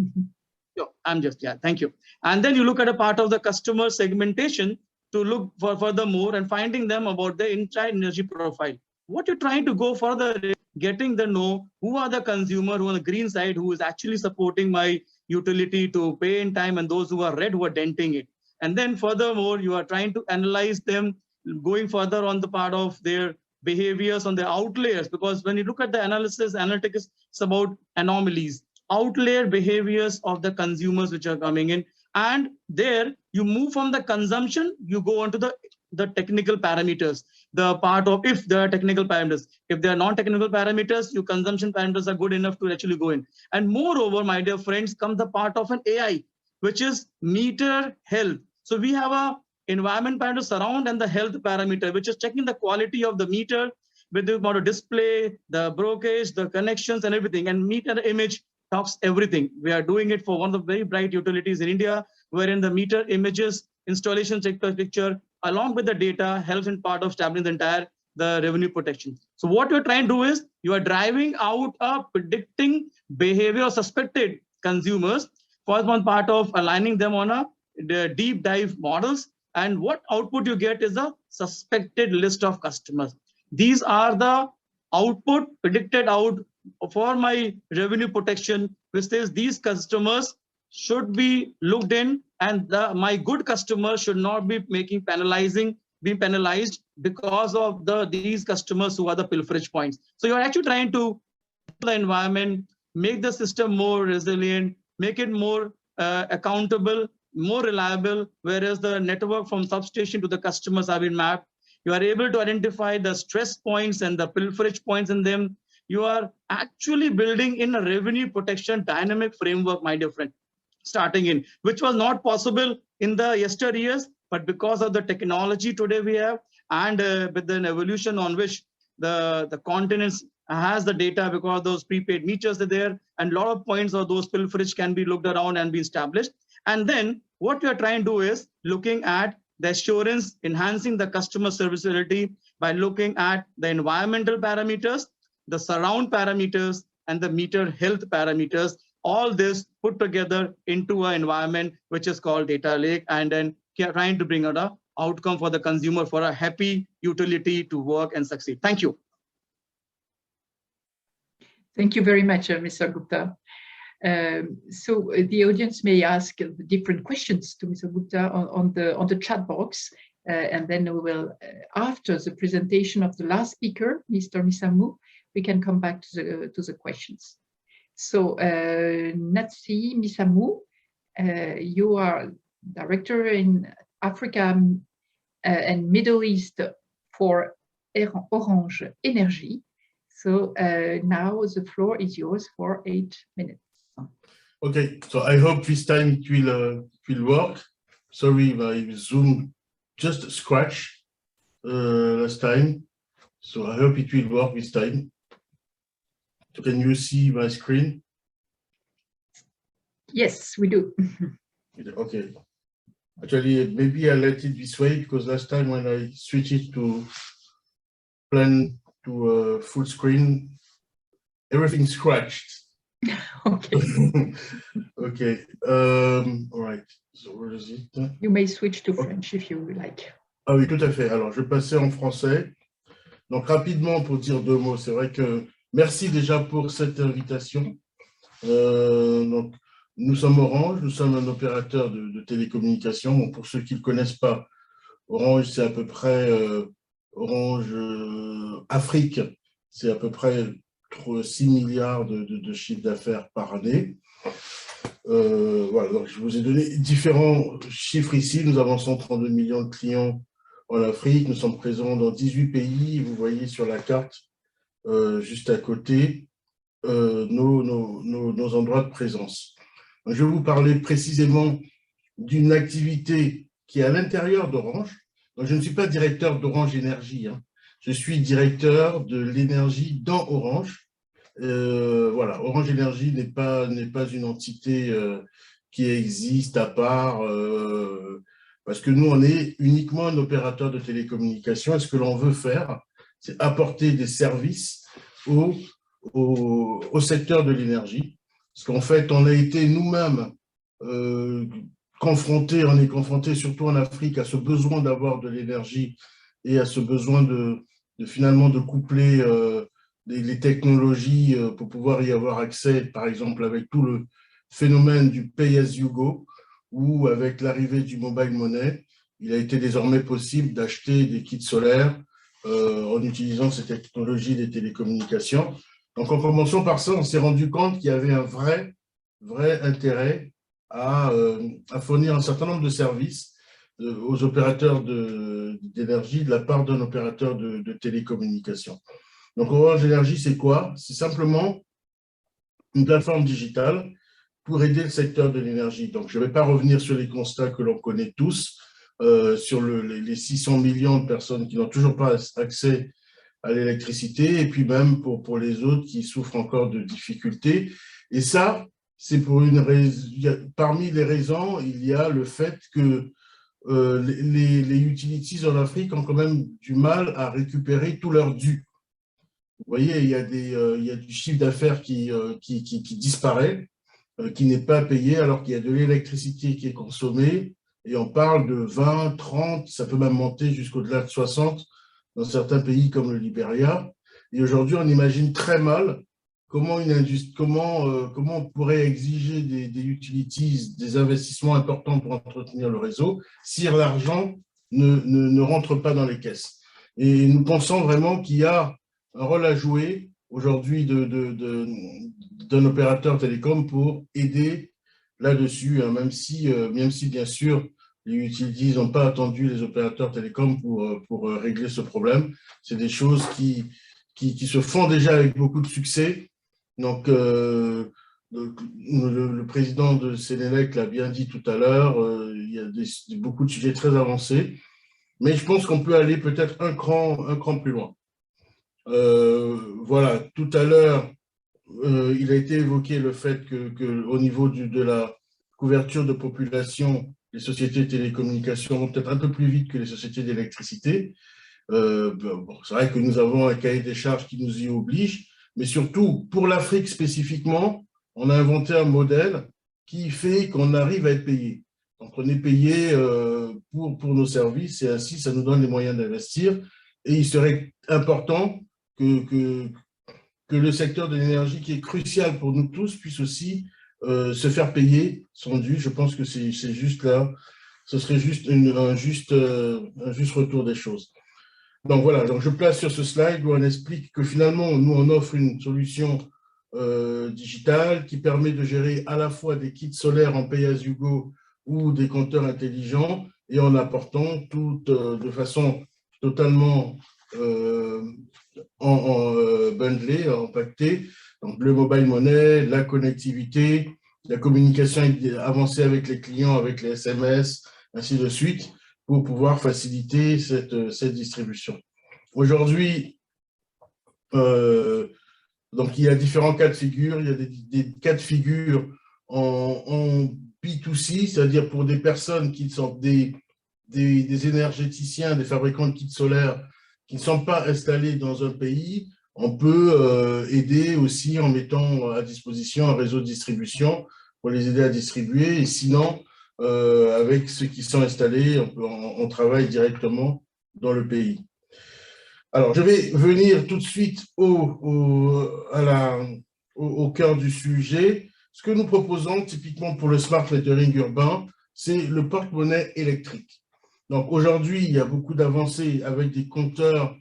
Thank you. And then you look at a part of the customer segmentation to look for furthermore and finding them about the entire energy profile. What you're trying to go further is getting to know who are the consumer who on the green side who is actually supporting my utility to pay in time and those who are red who are denting it. And then furthermore, you are trying to analyze them going further on the part of their behaviors on the outliers, because when you look at the analytics, it's about anomalies, outlier behaviors of the consumers which are coming in. And there you move from the consumption, you go on to the technical parameters, the part of if there are technical parameters. If there are non-technical parameters, your consumption parameters are good enough to actually go in. And moreover, my dear friends, comes the part of an AI, which is meter health. So we have a environment parameter surround and the health parameter, which is checking the quality of the meter with the amount of display, the brokerage, the connections and everything. And meter image talks everything. We are doing it for one of the very bright utilities in India, wherein the meter images installation picture along with the data helps in part of establishing the revenue protection. So what you're trying to do is you are driving out a predicting behavior of suspected consumers. First one part of aligning them on the deep dive models, and what output you get is a suspected list of customers. These are the output predicted out for my revenue protection, which says these customers should be looked in, and my good customers should not be being penalized because of these customers who are the pilferage points. So you're actually trying to the environment, make the system more resilient, make it more accountable, more reliable, whereas the network from substation to the customers have been mapped. You are able to identify the stress points and the pilferage points in them. You are actually building in a revenue protection dynamic framework, my dear friend, starting in, which was not possible in the yesteryears, but because of the technology today we have, and with the evolution on which the continents has the data because those prepaid meters are there, and a lot of points of those pilferage can be looked around and be established. And then what we are trying to do is looking at the assurance, enhancing the customer serviceability by looking at the environmental parameters, the surround parameters, and the meter health parameters, all this put together into an environment which is called data lake, and then trying to bring out an outcome for the consumer for a happy utility to work and succeed. Thank you. Thank you very much, Mr. Gupta. So the audience may ask different questions to Mr. Gupta on the chat box, and then we will, after the presentation of the last speaker, Mr. Misamu, we can come back to the questions. So Natsi Misamu, you are director in Africa and Middle East for Orange Energy. So now the floor is yours for 8 minutes. Okay, so I hope this time it will work. Sorry, my Zoom just scratched last time, so I hope it will work this time. So can you see my screen? Yes, we do. Okay. Actually, maybe I let it this way because last time when I switched it to full screen, everything scratched. Okay. Okay. All right. So where is it? You may switch to French if you like. Ah oui, tout à fait. Alors, je vais passer en français. Donc, rapidement, pour dire deux mots, c'est vrai que merci déjà pour cette invitation. Donc, nous sommes Orange, nous sommes un opérateur de télécommunications. Bon, pour ceux qui ne le connaissent pas, Orange, c'est à peu près Orange Afrique, c'est à peu près 6 milliards de chiffre d'affaires par année. Voilà, donc je vous ai donné différents chiffres ici. Nous avons 132 millions de clients en Afrique. Nous sommes présents dans 18 pays. Vous voyez sur la carte, juste à côté, nos endroits de présence. Donc, je vais vous parler précisément d'une activité qui est à l'intérieur d'Orange. Donc, je ne suis pas directeur d'Orange Énergie. Hein. Je suis directeur de l'énergie dans Orange. Voilà, Orange Énergie n'est pas une entité qui existe à part, parce que nous, on est uniquement un opérateur de télécommunications. Et ce que l'on veut faire, c'est apporter des services au secteur de l'énergie. Parce qu'en fait, on a été nous-mêmes confrontés, on est confrontés surtout en Afrique à ce besoin d'avoir de l'énergie et à ce besoin finalement de coupler les technologies pour pouvoir y avoir accès, par exemple avec tout le phénomène du pay as you go, ou avec l'arrivée du mobile money, il a été désormais possible d'acheter des kits solaires en utilisant ces technologies des télécommunications. Donc, en commençant par ça, on s'est rendu compte qu'il y avait un vrai intérêt à fournir un certain nombre de services aux opérateurs d'énergie de la part d'un opérateur de télécommunications. Donc, Orange Énergie, c'est quoi? C'est simplement une plateforme digitale pour aider le secteur de l'énergie. Donc, je ne vais pas revenir sur les constats que l'on connaît tous, sur les 600 millions de personnes qui n'ont toujours pas accès à l'électricité, et puis même pour les autres qui souffrent encore de difficultés. Et ça, c'est pour une raison. Parmi les raisons, il y a le fait que les utilities en Afrique ont quand même du mal à récupérer tout leur dû. Vous voyez, il y a du chiffre d'affaires qui disparaît, qui n'est pas payé, alors qu'il y a de l'électricité qui est consommée, et on parle de 20, 30, ça peut même monter jusqu'au-delà de 60 dans certains pays comme le Libéria. Et aujourd'hui, on imagine très mal comment on pourrait exiger des utilities, des investissements importants pour entretenir le réseau, si l'argent ne rentre pas dans les caisses. Et nous pensons vraiment qu'il y a un rôle à jouer aujourd'hui d'un opérateur télécom pour aider là-dessus, hein, même si bien sûr, les utilities n'ont pas attendu les opérateurs télécoms pour régler ce problème. C'est des choses qui se font déjà avec beaucoup de succès. Donc, le président de Sénélec l'a bien dit tout à l'heure, il y a beaucoup de sujets très avancés, mais je pense qu'on peut aller peut-être un cran plus loin. Voilà, tout à l'heure, il a été évoqué le fait qu'au niveau de la couverture de population, les sociétés de télécommunications vont peut-être un peu plus vite que les sociétés d'électricité. C'est vrai que nous avons un cahier des charges qui nous y oblige, mais surtout, pour l'Afrique spécifiquement, on a inventé un modèle qui fait qu'on arrive à être payé. Donc, on est payé pour nos services et ainsi, ça nous donne les moyens d'investir. Et il serait important que le secteur de l'énergie, qui est crucial pour nous tous, puisse aussi se faire payer son dû. Je pense que c'est juste là, ce serait juste un juste retour des choses. Donc voilà, donc je place sur ce slide où on explique que finalement, nous, on offre une solution digitale qui permet de gérer à la fois des kits solaires en pay-as-you-go ou des compteurs intelligents, et en apportant tout de façon totalement bundlée, empaquetée, donc le mobile money, la connectivité, la communication avancée avec les clients, avec les SMS, ainsi de suite, pour pouvoir faciliter cette distribution. Aujourd'hui, donc il y a différents cas de figure. Il y a des cas de figure en B2C, c'est-à-dire pour des personnes qui sont des énergéticiens, des fabricants de kits solaires qui ne sont pas installés dans un pays, on peut aider aussi en mettant à disposition un réseau de distribution pour les aider à distribuer. Et sinon, avec ceux qui sont installés, on travaille directement dans le pays. Alors, je vais venir tout de suite au cœur du sujet. Ce que nous proposons typiquement pour le smart metering urbain, c'est le porte-monnaie électrique. Donc aujourd'hui, il y a beaucoup d'avancées avec des compteurs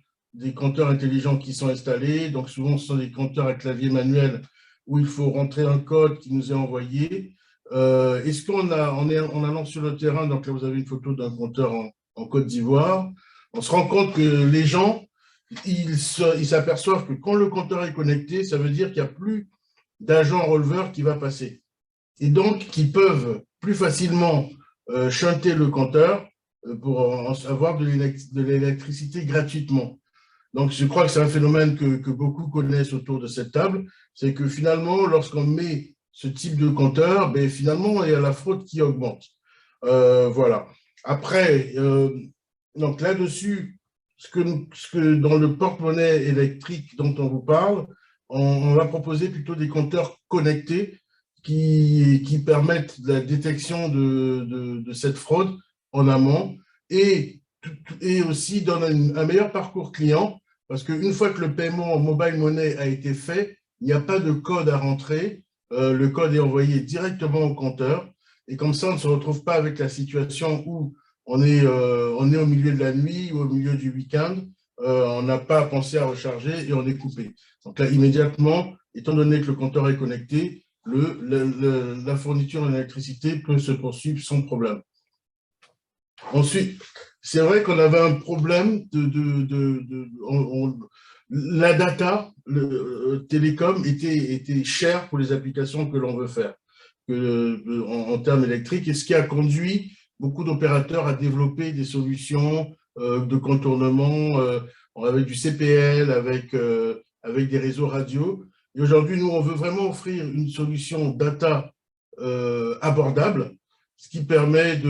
intelligents qui sont installés. Donc souvent, ce sont des compteurs à clavier manuel où il faut rentrer un code qui nous est envoyé. Et ce qu'on a, en allant sur le terrain, donc là vous avez une photo d'un compteur en Côte d'Ivoire, on se rend compte que les gens, ils s'aperçoivent que quand le compteur est connecté, ça veut dire qu'il n'y a plus d'agent releveur qui va passer. Et donc, qui peuvent plus facilement shunter le compteur pour avoir de l'électricité gratuitement. Donc, je crois que c'est un phénomène que beaucoup connaissent autour de cette table, c'est que finalement, lorsqu'on met ce type de compteur, ben, finalement, il y a la fraude qui augmente. Voilà. Après, donc là-dessus, ce que dans le porte-monnaie électrique dont on vous parle, on va proposer plutôt des compteurs connectés qui permettent la détection de cette fraude en amont et aussi donnent un meilleur parcours client parce qu'une fois que le paiement en mobile money a été fait, il n'y a pas de code à rentrer. Le code est envoyé directement au compteur et comme ça, on ne se retrouve pas avec la situation où on est au milieu de la nuit ou au milieu du week-end, on n'a pas pensé à recharger et on est coupé. Donc là, immédiatement, étant donné que le compteur est connecté, la fourniture d'électricité peut se poursuivre sans problème. Ensuite, c'est vrai qu'on avait un problème la data, le télécom était cher pour les applications que l'on veut faire en termes électriques, et ce qui a conduit beaucoup d'opérateurs à développer des solutions de contournement avec du CPL, avec des réseaux radio. Et aujourd'hui, nous, on veut vraiment offrir une solution data abordable, ce qui permet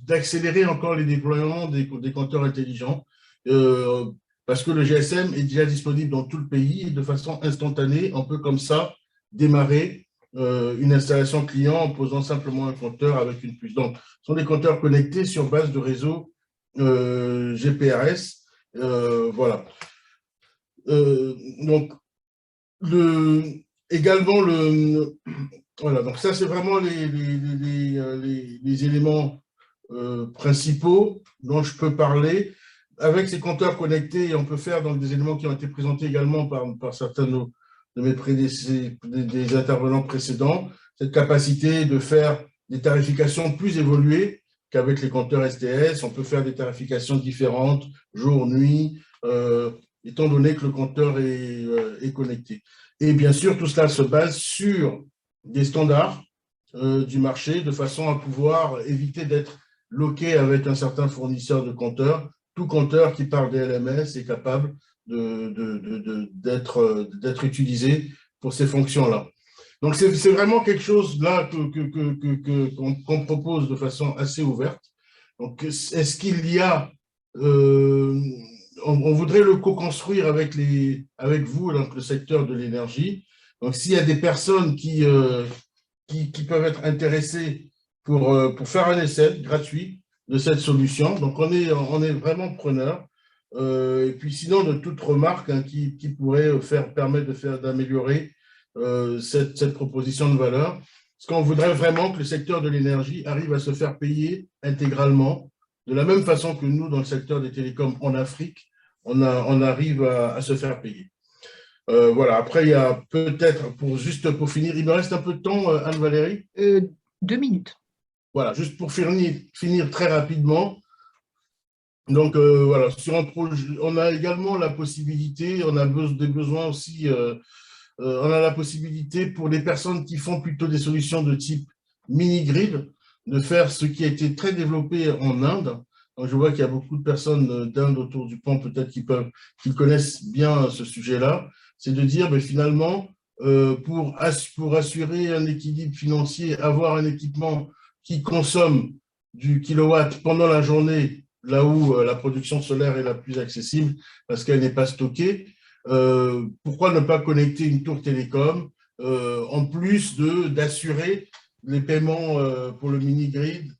d'accélérer encore les déploiements des compteurs intelligents, parce que le GSM est déjà disponible dans tout le pays et de façon instantanée, on peut comme ça démarrer une installation client en posant simplement un compteur avec une puce. Donc, ce sont des compteurs connectés sur base de réseau GPRS. Voilà. Donc, également, voilà, donc ça, c'est vraiment les éléments principaux dont je peux parler. Avec ces compteurs connectés, on peut faire donc, des éléments qui ont été présentés également par certains de mes des intervenants précédents, cette capacité de faire des tarifications plus évoluées qu'avec les compteurs STS. On peut faire des tarifications différentes, jour, nuit, étant donné que le compteur est connecté. Et bien sûr, tout cela se base sur des standards du marché de façon à pouvoir éviter d'être loqué avec un certain fournisseur de compteurs. Tout compteur qui parle des LMS est capable d'être utilisé pour ces fonctions-là. Donc, c'est vraiment quelque chose là qu'on propose de façon assez ouverte. Donc, est-ce qu'il y a… on voudrait le co-construire avec vous, donc le secteur de l'énergie. Donc, s'il y a des personnes qui peuvent être intéressées pour faire un essai gratuit de cette solution, donc on est vraiment preneur. Et puis sinon, de toute remarque qui pourrait permettre d'améliorer cette proposition de valeur, parce qu'on voudrait vraiment que le secteur de l'énergie arrive à se faire payer intégralement, de la même façon que nous, dans le secteur des télécoms en Afrique, on arrive à se faire payer. Voilà, après, il y a peut-être, juste pour finir, il me reste un peu de temps, Anne-Valérie 2 minutes. Voilà, juste pour finir très rapidement. Donc, voilà, sur un projet, on a également la possibilité, on a des besoins aussi, on a la possibilité pour les personnes qui font plutôt des solutions de type mini-grid, de faire ce qui a été très développé en Inde. Donc, je vois qu'il y a beaucoup de personnes d'Inde autour du pont, peut-être qui connaissent bien ce sujet-là. C'est de dire, mais finalement, pour assurer un équilibre financier, avoir un équipement qui consomme du kilowatt pendant la journée, là où la production solaire est la plus accessible parce qu'elle n'est pas stockée. Pourquoi ne pas connecter une tour télécom en plus d'assurer les paiements pour le mini-grid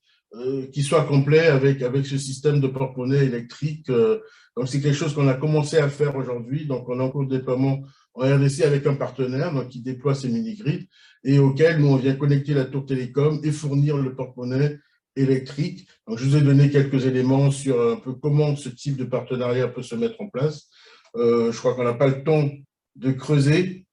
qui soit complet avec ce système de porte-monnaie électrique. Donc, c'est quelque chose qu'on a commencé à faire aujourd'hui. Donc, on est en cours de déploiement en RDC avec un partenaire donc, qui déploie ces mini-grids et auquel nous, on vient connecter la tour télécom et fournir le porte-monnaie électrique. Donc, je vous ai donné quelques éléments sur un peu comment ce type de partenariat peut se mettre en place. Je crois qu'on n'a pas le temps de creuser,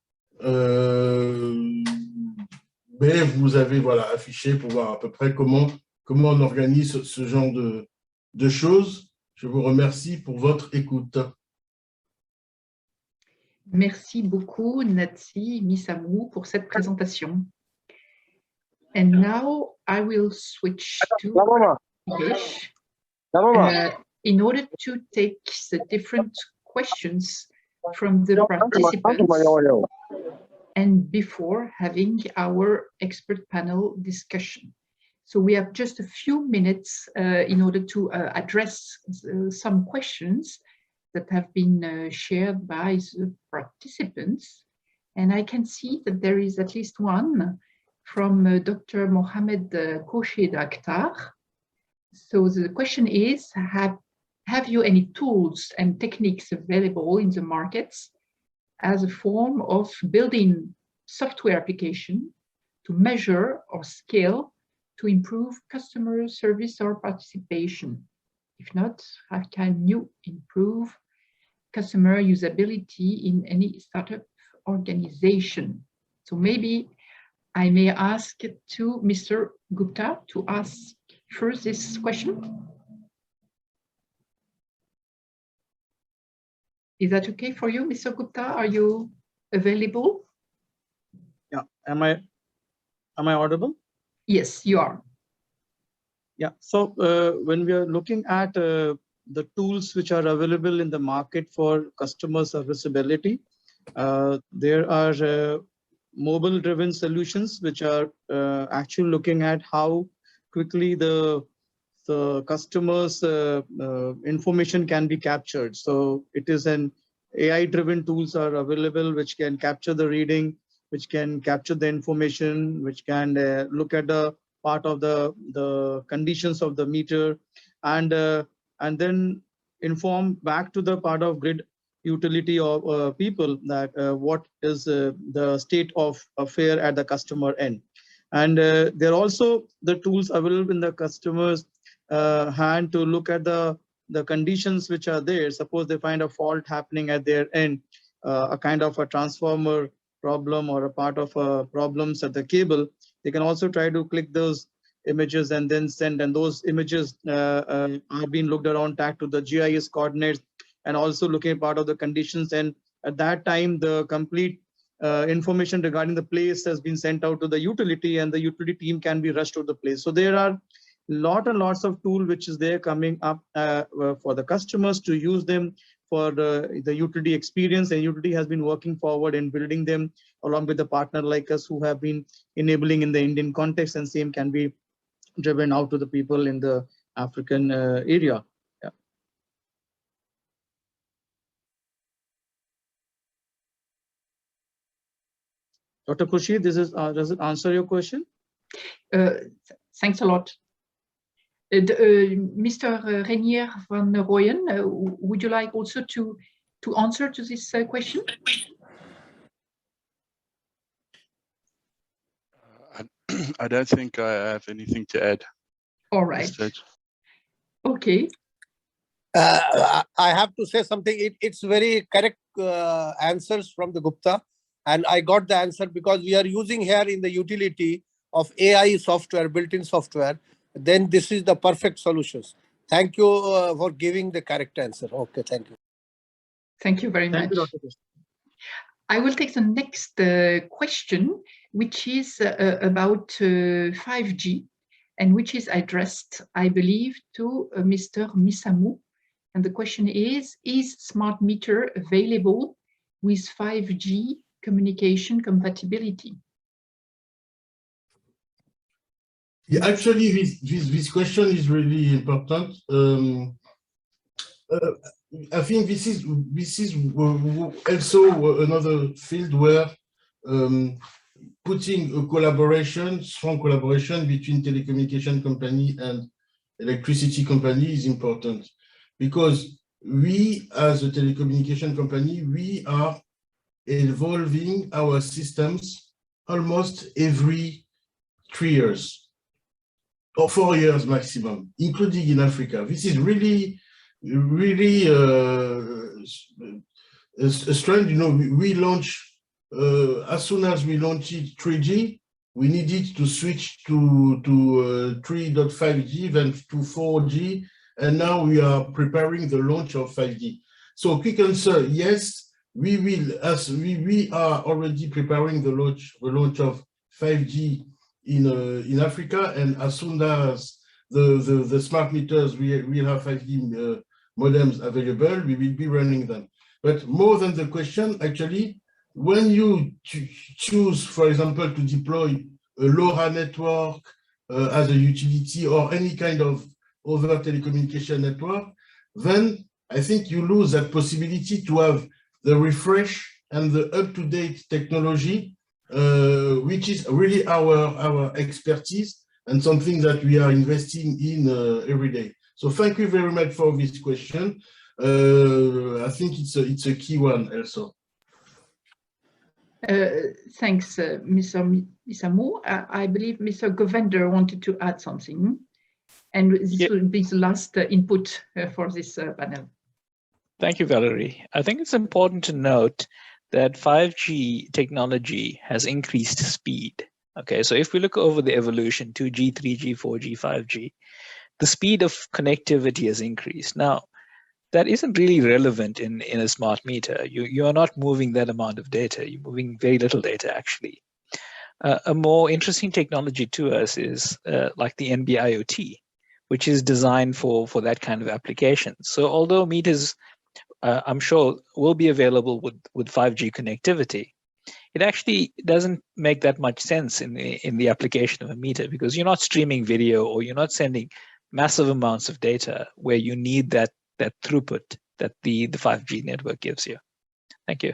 mais vous avez voilà, affiché pour voir à peu près comment on organise ce genre de choses. Je vous remercie pour votre écoute. Merci beaucoup, Natsi Misamou, pour cette présentation. And now I will switch to English in order to take the different questions from the participants and before having our expert panel discussion. So we have just a few minutes in order to address some questions that have been shared by the participants. And I can see that there is at least one from Dr. Mohamed Koshed Akhtar. So the question is, have you any tools and techniques available in the markets as a form of building software application to measure or scale to improve customer service or participation? If not, how can you improve customer usability in any startup organization? So maybe I may ask to Mr. Gupta to ask first this question. Is that okay for you, Mr. Gupta? Are you available? Yeah, am I audible? Yes, you are. Yeah, so when we are looking at the tools which are available in the market for customer serviceability, there are mobile-driven solutions which are actually looking at how quickly the customer's information can be captured. So it is an AI-driven tools are available which can capture the reading, which can capture the information, which can look at the part of the conditions of the meter, and then inform back to the part of grid utility or people that what is the state of affair at the customer end. And there are also the tools available in the customer's hand to look at the conditions which are there. Suppose they find a fault happening at their end, a kind of a transformer problem or a part of problems at the cable, they can also try to click those images and then send, and those images are being looked around, tagged to the GIS coordinates, and also looking at part of the conditions. And at that time, the complete information regarding the place has been sent out to the utility, and the utility team can be rushed to the place. So there are lots of tool which is there coming up for the customers to use them for the utility experience, and utility has been working forward in building them along with the partner like us who have been enabling in the Indian context, and same can be driven out to the people in the African area. Yeah. Dr. Khurshid, this is does it answer your question? Thanks a lot. Mr. Renier van Rooyen, would you like also to answer to this question? I don't think I have anything to add. All right. Okay. I have to say something. It's very correct answers from the Gupta, and I got the answer because we are using here in the utility of AI software, built-in software. Then this is the perfect solutions. Thank you for giving the correct answer. Okay, thank you. Thank you very much. I will take the next question, which is about 5G, and which is addressed, I believe, to Mr. Misamou. And the question is smart meter available with 5G communication compatibility? Yeah, actually, this question is really important. I think this is also another field where putting a collaboration, strong collaboration between telecommunication company and electricity company is important, because we as a telecommunication company, we are evolving our systems almost every 3 years or 4 years maximum, including in Africa. This is really a strand. You know, we launch as soon as we launched 3G, we needed to switch to 3.5G, then to 4G, and now we are preparing the launch of 5G. So quick answer, yes, we will, as we are already preparing the launch of 5G in Africa, and as soon as the smart meters we have 5G modems available, we will be running them. But more than the question, actually, when you choose, for example, to deploy a LoRa network as a utility or any kind of other telecommunication network, then I think you lose that possibility to have the refresh and the up-to-date technology, which is really our expertise and something that we are investing in every day. So thank you very much for this question. I think it's a key one also. Thanks, Mr. Misamou. I believe Mr. Govender wanted to add something, and this will be the last input for this panel. Thank you, Valerie. I think it's important to note that 5G technology has increased speed. Okay, so if we look over the evolution, 2G, 3G, 4G, 5G, the speed of connectivity has increased. Now, that isn't really relevant in a smart meter. You are not moving that amount of data. You're moving very little data, actually. A more interesting technology to us is like the NB-IoT, which is designed for that kind of application. So although meters, I'm sure, will be available with 5G connectivity, it actually doesn't make that much sense in the application of a meter, because you're not streaming video or you're not sending massive amounts of data where you need that throughput that the 5G network gives you. Thank you.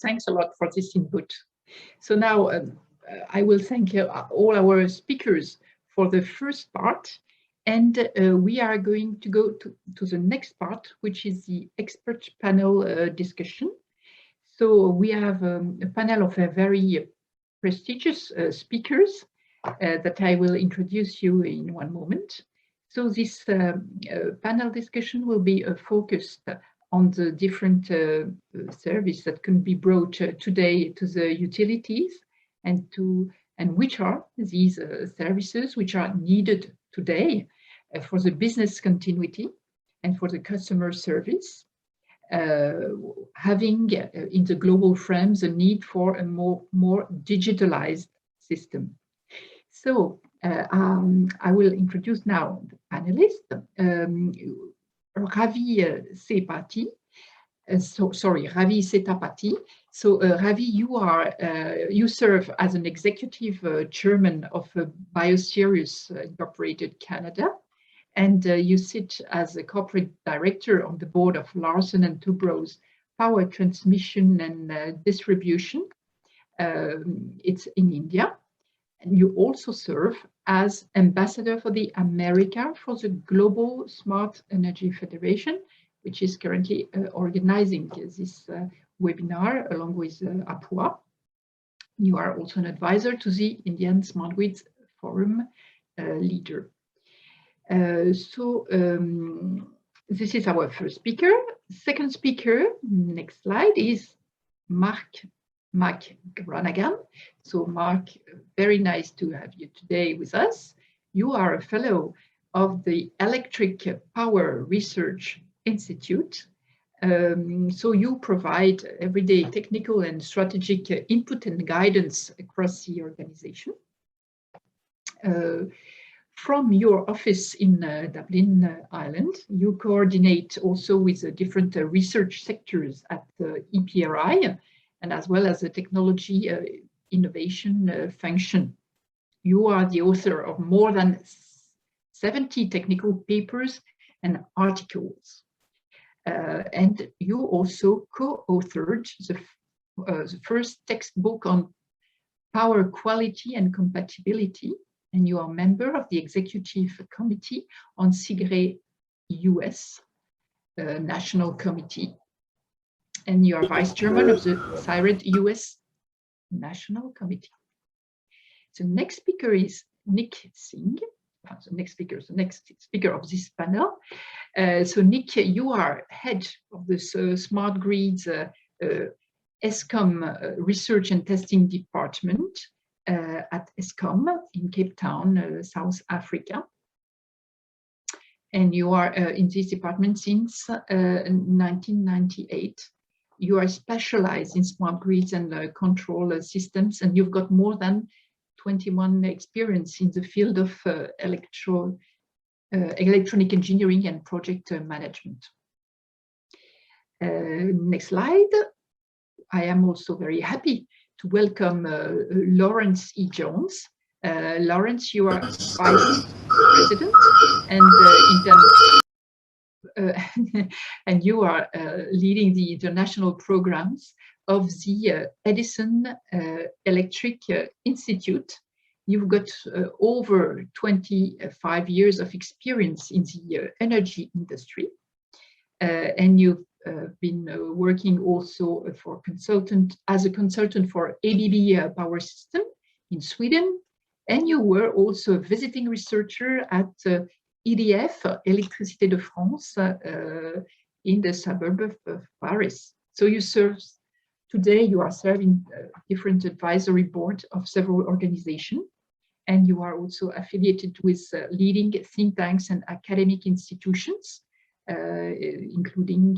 Thanks a lot for this input. So now I will thank all our speakers for the first part, and we are going to go to the next part, which is the expert panel discussion. So we have a panel of very prestigious speakers that I will introduce you in one moment. So this panel discussion will be focused on the different services that can be brought today to the utilities, and which are these services which are needed today for the business continuity and for the customer service, having in the global frame the need for a more digitalized system. So I will introduce now the panelists. Ravi Setapati. Ravi Setapati. So Ravi, you serve as an executive chairman of Bioceres Incorporated Canada, and you sit as a corporate director on the board of Larsen & Toubro's Power Transmission and Distribution. It's in India. And you also serve as ambassador for the America for the Global Smart Energy Federation, which is currently organizing this webinar along with APUA. You are also an advisor to the Indian Smart Grids Forum leader. This is our first speaker. Second speaker, next slide, is Mark McGranagan. So Mark, very nice to have you today with us. You are a fellow of the Electric Power Research Institute. So you provide everyday technical and strategic input and guidance across the organization. from your office in Dublin, Ireland, you coordinate also with different research sectors at the EPRI, and as well as the technology innovation function. You are the author of more than 70 technical papers and articles. And you also co-authored the first textbook on power quality and compatibility, and you are a member of the Executive Committee on SIGRE US National Committee, and you are Vice Chairman of the SIRED US National Committee. The next speaker is Nick Singh. The next speaker of this panel. So Nick, you are head of the Smart Grids ESCOM Research and Testing Department at ESCOM in Cape Town, South Africa. And you are in this department since 1998. You are specialized in smart grids and control systems, and you've got more than 21 experience in the field of electronic engineering and project management. Next slide. I am also very happy to welcome Lawrence E. Jones. Lawrence, you are Vice President and you are leading the international programs of the Edison Electric Institute. You've got over 25 years of experience in the energy industry, and you've been working also as a consultant for ABB Power System in Sweden, and you were also a visiting researcher at EDF, Électricité de France, in the suburb of Paris. So you serve. Today, you are serving different advisory boards of several organizations, and you are also affiliated with leading think tanks and academic institutions, including,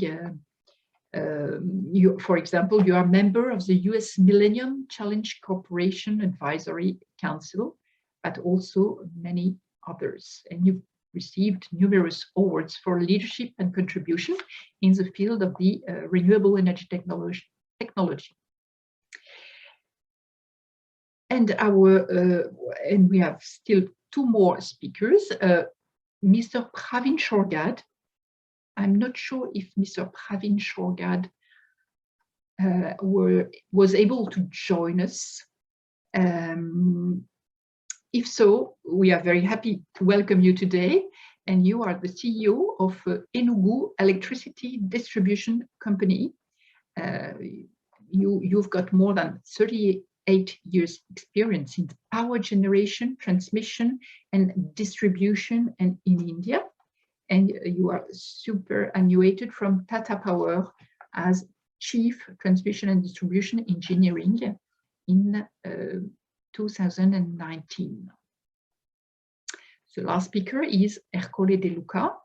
for example, you are a member of the US Millennium Challenge Corporation Advisory Council, but also many others. And you've received numerous awards for leadership and contribution in the field of the renewable energy technology. And we have still two more speakers. Mr. Pravin Shorgad. I'm not sure if Mr. Pravin Shorgad was able to join us. If so, we are very happy to welcome you today. And you are the CEO of Enugu Electricity Distribution Company. You've got more than 38 years experience in power generation, transmission, and distribution and in India. And you are superannuated from Tata Power as Chief Transmission and Distribution Engineering in 2019. The last speaker is Ercole De Luca.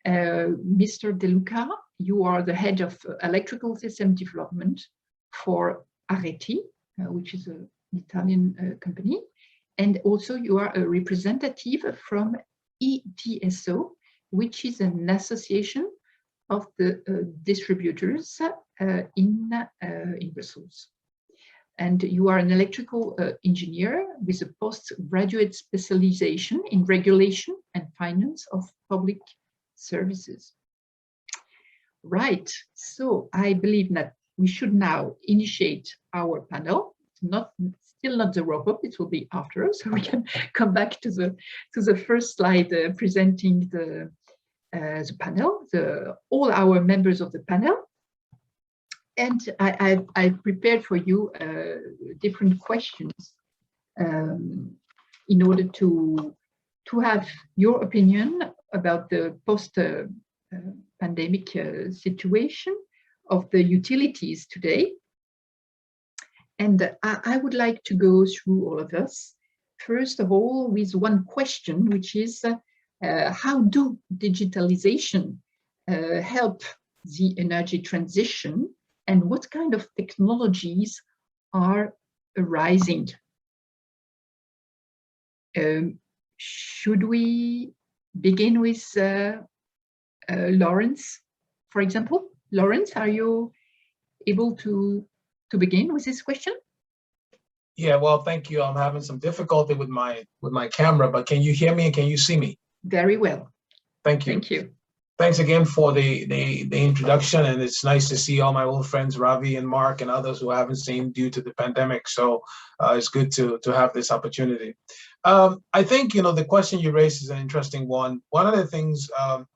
Mr. De Luca, you are the head of electrical system development for Areti, which is an Italian company. And also you are a representative from ETSO, which is an association of the distributors in Brussels. And you are an electrical engineer with a postgraduate specialization in regulation and finance of public services. Right, so I believe that we should now initiate our panel. Still not the wrap-up, it will be after, so we can come back to the first slide presenting the panel, all our members of the panel. And I prepared for you different questions in order to have your opinion about the post-pandemic situation of the utilities today. And I would like to go through all of us. First of all, with one question, which is how do digitalization help the energy transition, and what kind of technologies are arising? should we begin with Lawrence, for example? Lawrence, are you able to begin with this question? Yeah, well, thank you. I'm having some difficulty with my camera, but can you hear me and can you see me? Very well. Thank you. Thank you. Thanks again for the introduction, and it's nice to see all my old friends, Ravi and Mark and others who I haven't seen due to the pandemic. So it's good to have this opportunity. I think, you know, the question you raised is an interesting one. One of the things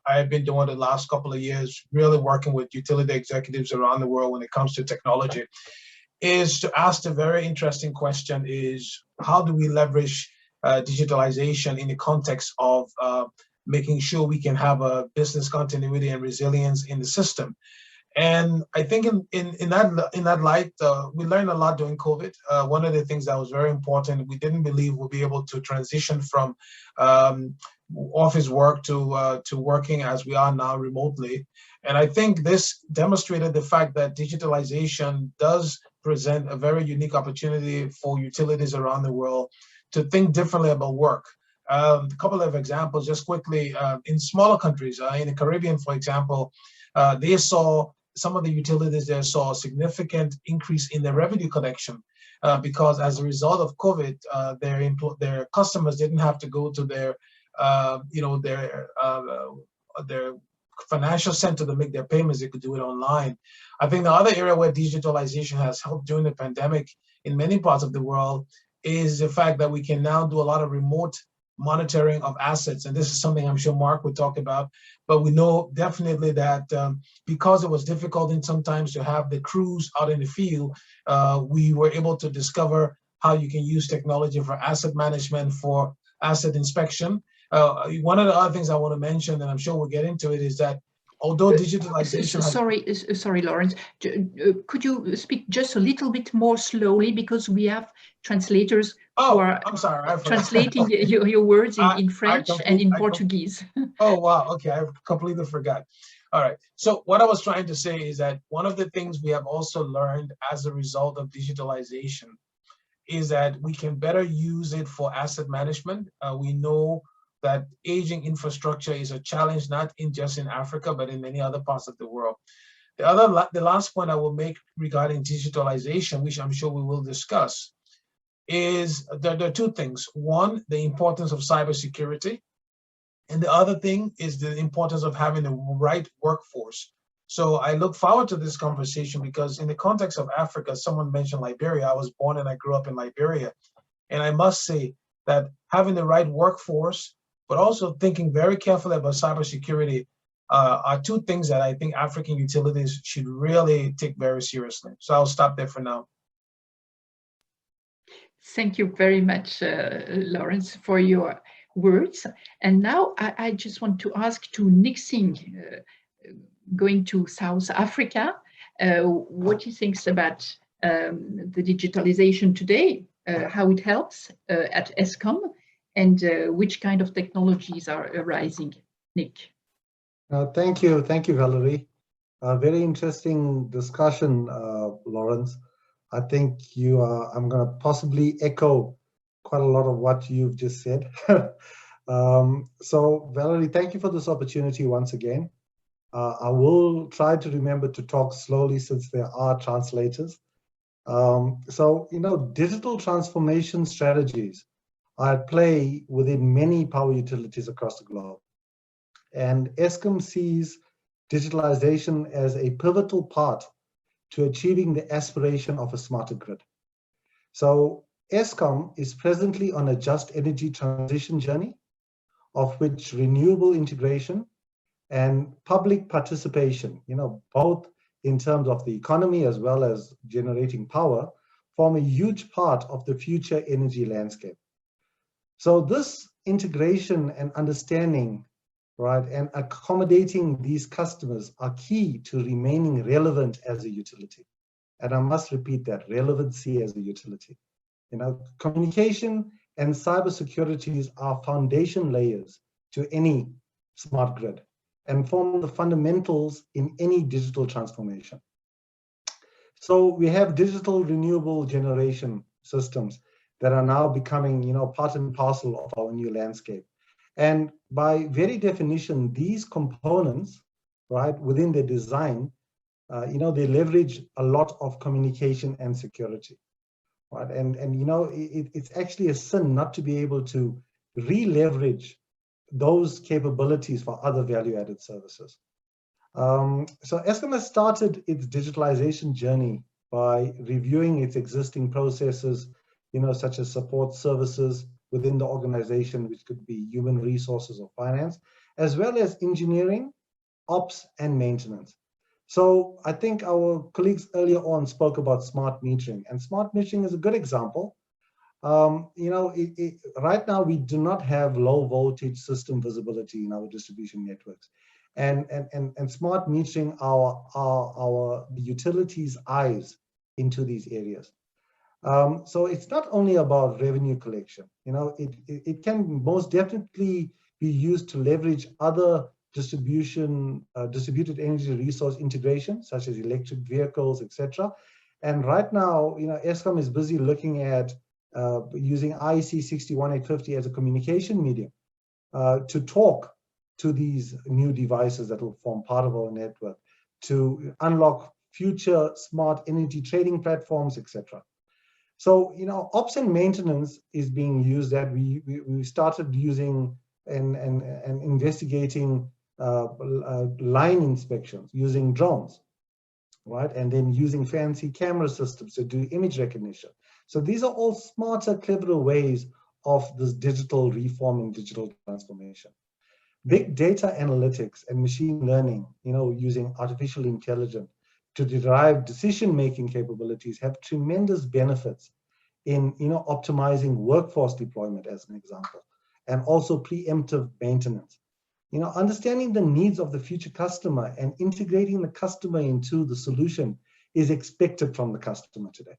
I've been doing the last couple of years, really working with utility executives around the world when it comes to technology, is to ask the very interesting question is, how do we leverage digitalization in the context of making sure we can have a business continuity and resilience in the system? And I think in that light, we learned a lot during COVID. One of the things that was very important, we didn't believe we'll be able to transition from office work to working as we are now remotely. And I think this demonstrated the fact that digitalization does present a very unique opportunity for utilities around the world to think differently about work. A couple of examples, just quickly, in smaller countries, in the Caribbean, for example, they saw, some of the utilities there saw a significant increase in their revenue collection because as a result of COVID, their customers didn't have to go to their financial center to make their payments. They could do it online. I think the other area where digitalization has helped during the pandemic in many parts of the world is the fact that we can now do a lot of remote monitoring of assets. And this is something I'm sure Mark would talk about, but we know definitely that because it was difficult in sometimes to have the crews out in the field, we were able to discover how you can use technology for asset management, for asset inspection. One of the other things I want to mention, and I'm sure we'll get into it, is that although digitalization sorry, Lawrence, could you speak just a little bit more slowly, because we have translators who are I'm sorry, translating your words in French and in Portuguese. Oh, wow. Okay, I completely forgot. All right. So what I was trying to say is that one of the things we have also learned as a result of digitalization is that we can better use it for asset management. We know that aging infrastructure is a challenge, not just in Africa, but in many other parts of the world. The last point I will make regarding digitalization, which I'm sure we will discuss, is that there are two things. One, the importance of cybersecurity. And the other thing is the importance of having the right workforce. So I look forward to this conversation because in the context of Africa, someone mentioned Liberia. I was born and I grew up in Liberia. And I must say that having the right workforce, but also thinking very carefully about cybersecurity are two things that I think African utilities should really take very seriously. So I'll stop there for now. Thank you very much, Lawrence, for your words. And now I just want to ask to Nixing, going to South Africa, what he thinks about the digitalization today, how it helps at Eskom, and which kind of technologies are arising. Nick. Thank you, Valerie. Very interesting discussion, Lawrence. I think I'm going to possibly echo quite a lot of what you've just said. So Valerie, thank you for this opportunity once again. I will try to remember to talk slowly since there are translators. So, you know, digital transformation strategies are at play within many power utilities across the globe. And Eskom sees digitalization as a pivotal part to achieving the aspiration of a smarter grid. So Eskom is presently on a just energy transition journey, of which renewable integration and public participation, you know, both in terms of the economy as well as generating power, form a huge part of the future energy landscape. So this integration and understanding, right, and accommodating these customers are key to remaining relevant as a utility. And I must repeat that, relevancy as a utility. You know, communication and cybersecurity are foundation layers to any smart grid and form the fundamentals in any digital transformation. So we have digital renewable generation systems that are now becoming, part and parcel of our new landscape. And by very definition, these components, right, within the design, they leverage a lot of communication and security, right? And it's actually a sin not to be able to re-leverage those capabilities for other value-added services. So Eskom has started its digitalization journey by reviewing its existing processes, such as support services within the organization, which could be human resources or finance, as well as engineering, ops, and maintenance. So I think our colleagues earlier on spoke about smart metering, and smart metering is a good example. Right now we do not have low voltage system visibility in our distribution networks, and smart metering our utilities' eyes into these areas. So it's not only about revenue collection. It can most definitely be used to leverage other distributed energy resource integration, such as electric vehicles, etc. And right now, Eskom is busy looking at using IEC 61850 as a communication medium to talk to these new devices that will form part of our network, to unlock future smart energy trading platforms, etc. So, ops and maintenance is being used, that we started using and investigating line inspections using drones, right? And then using fancy camera systems to do image recognition. So these are all smarter, cleverer ways of this digital reforming, digital transformation. Big data analytics and machine learning, using artificial intelligence to derive decision-making capabilities have tremendous benefits in, optimizing workforce deployment, as an example, and also preemptive maintenance. Understanding the needs of the future customer and integrating the customer into the solution is expected from the customer today.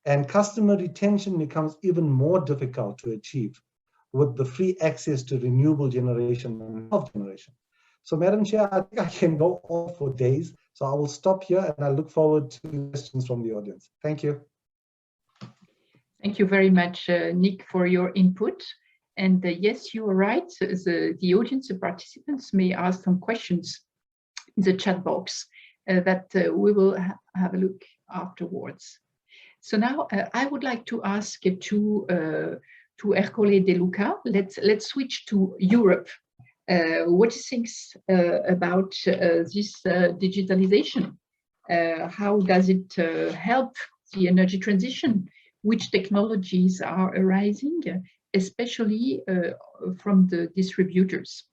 And customer retention becomes even more difficult to achieve with the free access to renewable generation and self-generation. So, Madam Chair, I think I can go on for days. So I will stop here, and I look forward to questions from the audience. Thank you. Thank you very much, Nick, for your input. And yes, you are right. The audience, the participants may ask some questions in the chat box that we will have a look afterwards. So now I would like to ask to Ercole De Luca. Let's switch to Europe. What do you think about this digitalization? How does it help the energy transition? Which technologies are arising, especially from the distributors?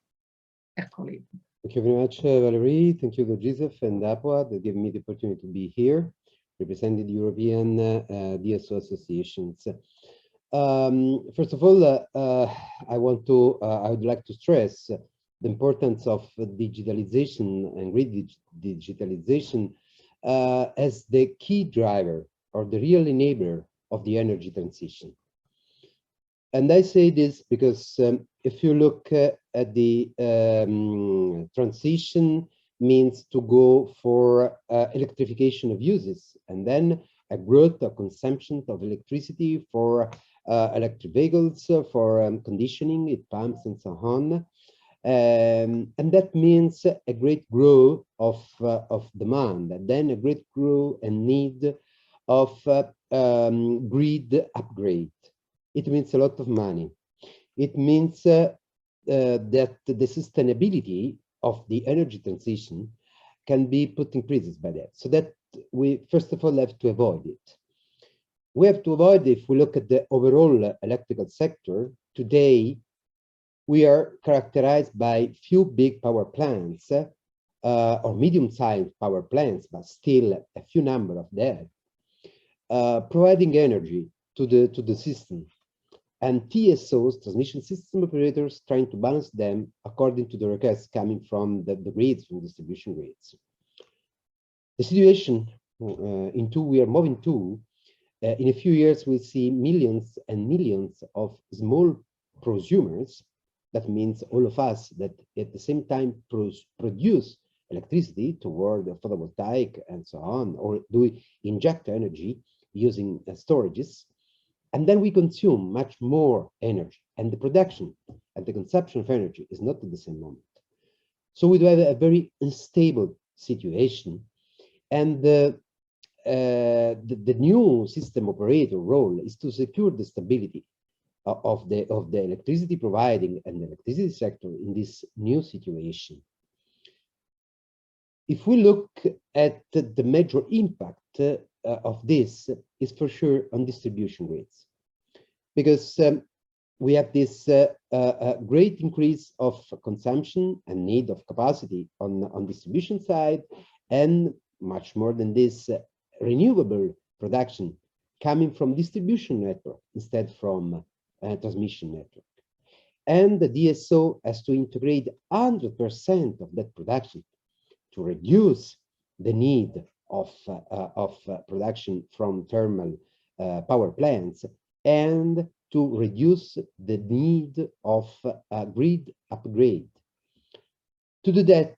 Ercole. Thank you very much, Valerie. Thank you to GSEF and APUA that gave me the opportunity to be here, representing the European DSO associations. First of all, I would like to stress the importance of digitalization and grid digitalization as the key driver or the real enabler of the energy transition. And I say this because if you look at the transition means to go for electrification of uses, and then a growth of consumption of electricity for electric vehicles, for conditioning, heat pumps, and so on. And that means a great growth of demand, and then a great growth and need of grid upgrade. It means a lot of money. It means that the sustainability of the energy transition can be put in crisis by that. So that we first of all have to avoid it. We have to avoid, if we look at the overall electrical sector, today we are characterized by few big power plants or medium-sized power plants, but still a few number of them, providing energy to the system, and TSOs, transmission system operators, trying to balance them according to the requests coming from the grids, from distribution grids. The situation we are moving to, in a few years, we'll see millions and millions of small prosumers. That means all of us that at the same time produce electricity toward the photovoltaic and so on, or do inject energy using storages, And then we consume much more energy, and the production and the consumption of energy is not at the same moment. So we do have a very unstable situation, and the new system operator role is to secure the stability of the electricity providing and the electricity sector in this new situation. If we look at the major impact of this is for sure on distribution grids, because we have this great increase of consumption and need of capacity on distribution side, and much more than this, renewable production coming from distribution network instead from transmission network. And the DSO has to integrate 100% of that production to reduce the need of production from thermal power plants, and to reduce the need of grid upgrade. To do that,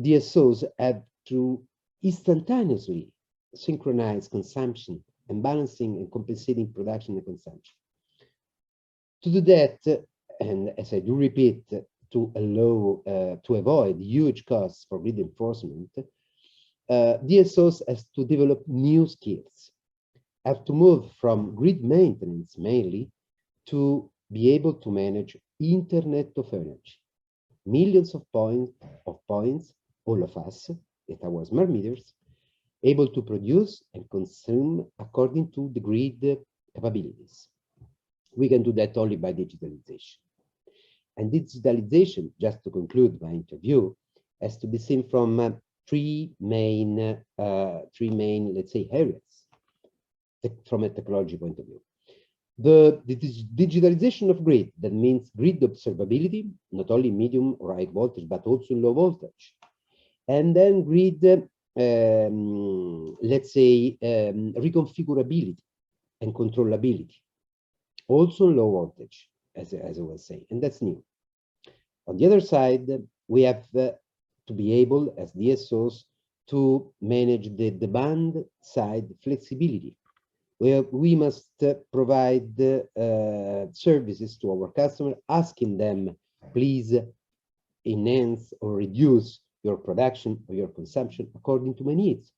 DSOs have to instantaneously synchronize consumption and balancing and compensating production and consumption. To do that, and as I do repeat, to allow to avoid huge costs for grid enforcement, DSOs has to develop new skills, have to move from grid maintenance mainly to be able to manage Internet of Energy. Millions of points, all of us, at our smart meters, able to produce and consume according to the grid capabilities. We can do that only by digitalization. And digitalization, just to conclude my interview, has to be seen from three main, let's say, areas from a technology point of view. The digitalization of grid, that means grid observability, not only medium or high voltage, but also low voltage. And then grid, let's say, reconfigurability and controllability, also low voltage, as I was saying, and that's new. On the other side, we have to be able, as DSOs, to manage the demand side flexibility, where we must provide services to our customer, asking them, please enhance or reduce your production or your consumption according to my needs.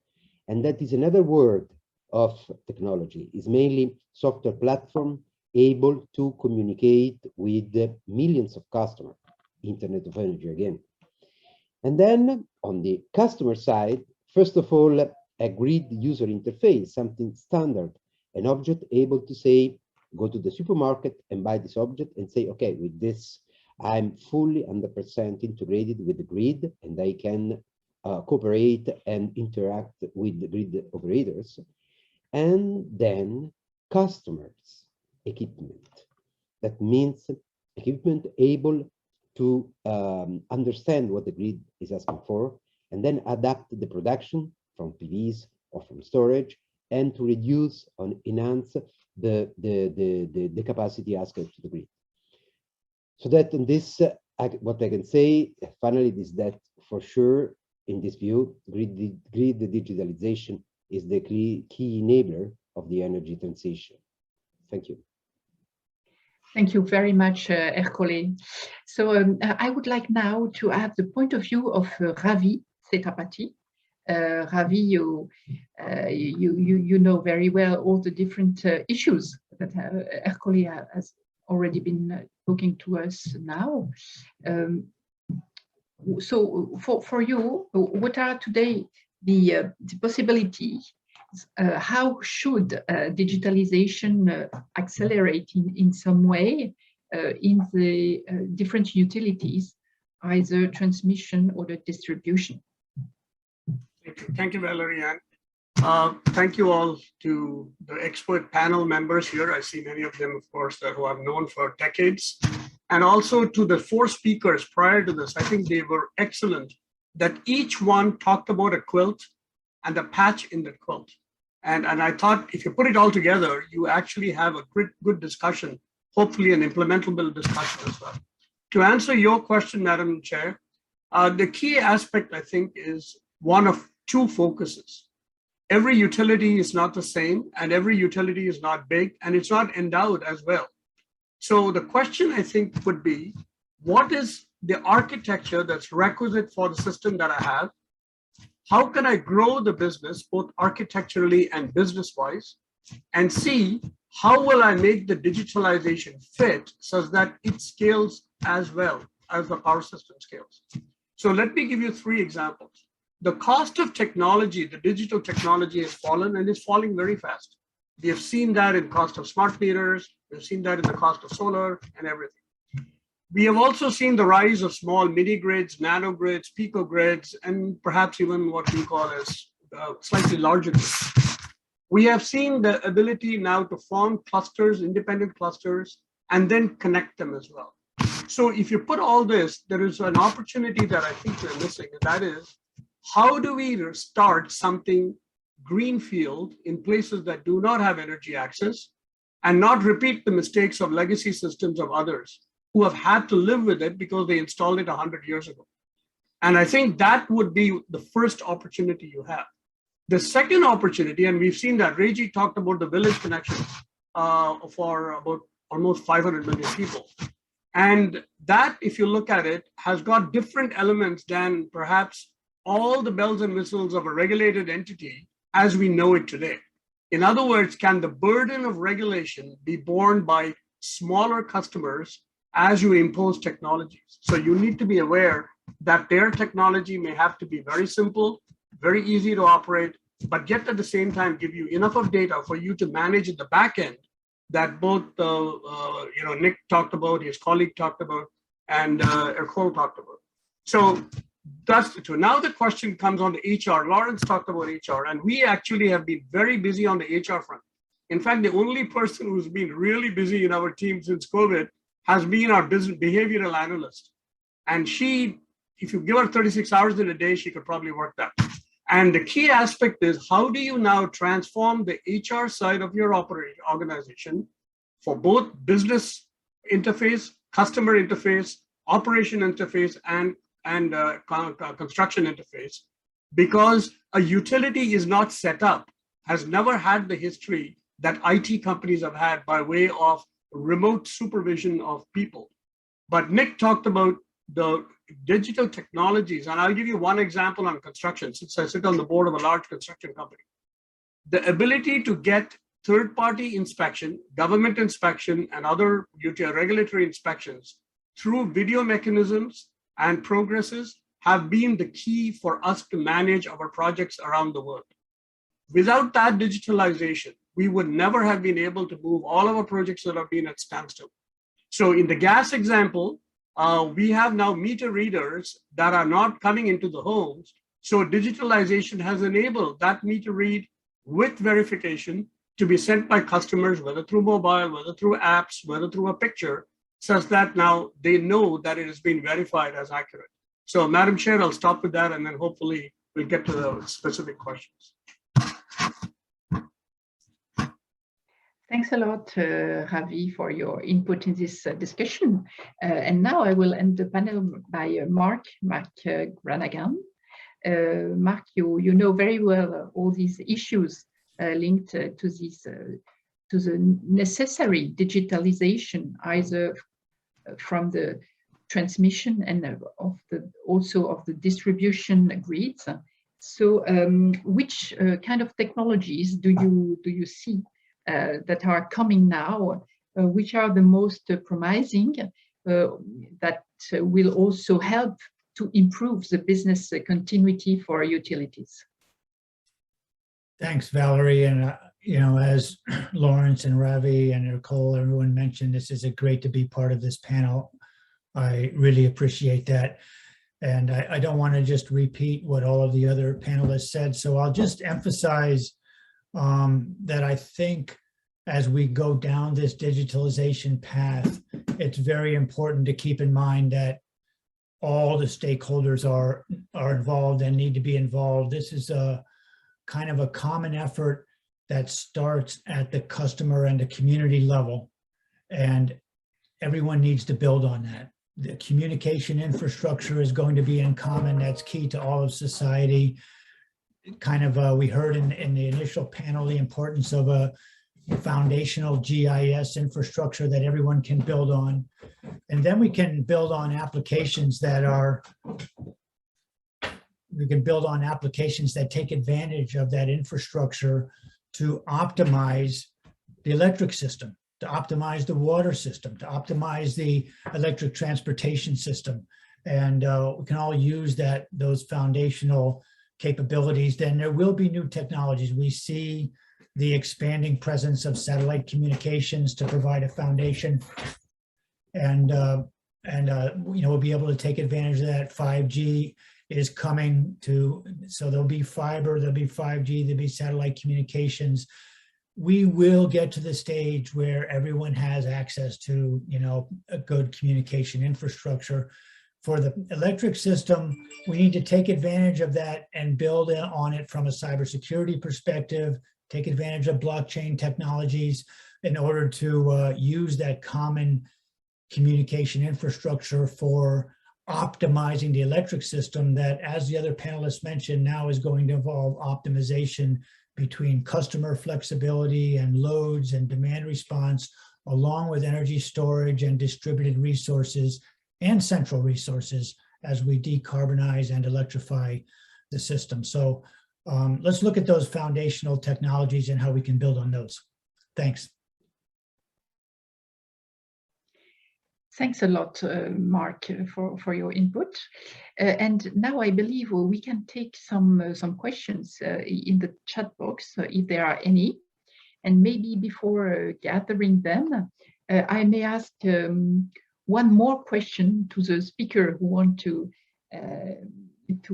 And that is another word of technology, is mainly software platform able to communicate with millions of customers, Internet of Energy again. And then on the customer side, first of all, a grid user interface, something standard, an object able to say, go to the supermarket and buy this object and say, okay, with this, I'm fully 100% integrated with the grid, and I can cooperate and interact with the grid operators. And then customers equipment. That means equipment able to understand what the grid is asking for, and then adapt the production from PVs or from storage, and to reduce and enhance the capacity asked to the grid. So that in this, what I can say finally is that for sure, in this view, grid digitalization is the key enabler of the energy transition. Thank you. Thank you very much, Ercole. So I would like now to have the point of view of Ravi Setapati. Ravi, you know very well all the different issues that Ercole has already been talking to us now. So for you, what are today the possibilities? How should digitalization accelerate in some way in the different utilities, either transmission or the distribution? Thank you, Valerie. And thank you all to the expert panel members here. I see many of them, of course, who I've known for decades. And also to the four speakers prior to this. I think they were excellent, that each one talked about a quilt and the patch in the quilt. And I thought if you put it all together, you actually have a good discussion, hopefully an implementable discussion as well. To answer your question, Madam Chair, the key aspect, I think, is one of two focuses. Every utility is not the same, and every utility is not big, and it's not endowed as well. So the question, I think, would be, what is the architecture that's requisite for the system that I have? How can I grow the business, both architecturally and business-wise? And see, how will I make the digitalization fit such that it scales as well as the power system scales? So let me give you 3 examples. The cost of technology, the digital technology, has fallen, and is falling very fast. We have seen that in cost of smart meters. We've seen that in the cost of solar and everything. We have also seen the rise of small mini grids, nano grids, pico grids, and perhaps even what we call as slightly larger grids. We have seen the ability now to form clusters, independent clusters, and then connect them as well. So if you put all this, there is an opportunity that I think we're missing, and that is, how do we start something greenfield in places that do not have energy access and not repeat the mistakes of legacy systems of others who have had to live with it because they installed it 100 years ago? And I think that would be the first opportunity you have. The second opportunity, and we've seen that, Reggie talked about the village connections for about almost 500 million people. And that, if you look at it, has got different elements than perhaps all the bells and whistles of a regulated entity as we know it today. In other words, can the burden of regulation be borne by smaller customers as you impose technologies? So you need to be aware that their technology may have to be very simple, very easy to operate, but yet at the same time give you enough of data for you to manage at the back end that both Nick talked about, his colleague talked about, and Ercole talked about. So that's the two. Now the question comes on the HR. Lawrence talked about HR, and we actually have been very busy on the HR front. In fact, the only person who's been really busy in our team since COVID has been our business behavioral analyst. And she, if you give her 36 hours in a day, she could probably work that. And the key aspect is, how do you now transform the HR side of your organization for both business interface, customer interface, operation interface, and construction interface? Because a utility is not set up, has never had the history that IT companies have had by way of remote supervision of people. But Nick talked about the digital technologies, and I'll give you one example on construction, since I sit on the board of a large construction company. The ability to get third-party inspection, government inspection, and other regulatory inspections through video mechanisms and progresses have been the key for us to manage our projects around the world. Without that digitalization, we would never have been able to move all of our projects that have been at standstill. So in the gas example, we have now meter readers that are not coming into the homes. So digitalization has enabled that meter read with verification to be sent by customers, whether through mobile, whether through apps, whether through a picture, such that now they know that it has been verified as accurate. So Madam Chair, I'll stop with that, and then hopefully we'll get to the specific questions. Thanks a lot, Ravi, for your input in this discussion. And now I will end the panel by Mark Granagan. Mark, you know very well all these issues linked to this, to the necessary digitalization, either from the transmission and also of the distribution grids. So, which kind of technologies do you see that are coming now, which are the most promising, that will also help to improve the business continuity for utilities? Thanks, Valerie. And as Lawrence and Ravi and Ercole, everyone mentioned, this is great to be part of this panel. I really appreciate that. And I don't want to just repeat what all of the other panelists said, so I'll just emphasize that I think as we go down this digitalization path, it's very important to keep in mind that all the stakeholders are involved and need to be involved. This is a kind of a common effort that starts at the customer and the community level, and everyone needs to build on that. The communication infrastructure is going to be in common. That's key to all of society. we heard in the initial panel, the importance of a foundational GIS infrastructure that everyone can build on. And then we can build on applications that take advantage of that infrastructure to optimize the electric system, to optimize the water system, to optimize the electric transportation system. And we can all use those foundational capabilities. Then there will be new technologies. We see the expanding presence of satellite communications to provide a foundation. And we'll be able to take advantage of that. 5G is coming so there'll be fiber, there'll be 5G, there'll be satellite communications. We will get to the stage where everyone has access to, a good communication infrastructure. For the electric system, we need to take advantage of that and build on it from a cybersecurity perspective, take advantage of blockchain technologies in order to use that common communication infrastructure for optimizing the electric system that, as the other panelists mentioned, now is going to involve optimization between customer flexibility and loads and demand response, along with energy storage and distributed resources and central resources as we decarbonize and electrify the system. So let's look at those foundational technologies and how we can build on those. Thanks. Thanks a lot, Mark, for your input. And now I believe we can take some questions in the chat box, if there are any. And maybe before gathering them, I may ask one more question to the speaker who want to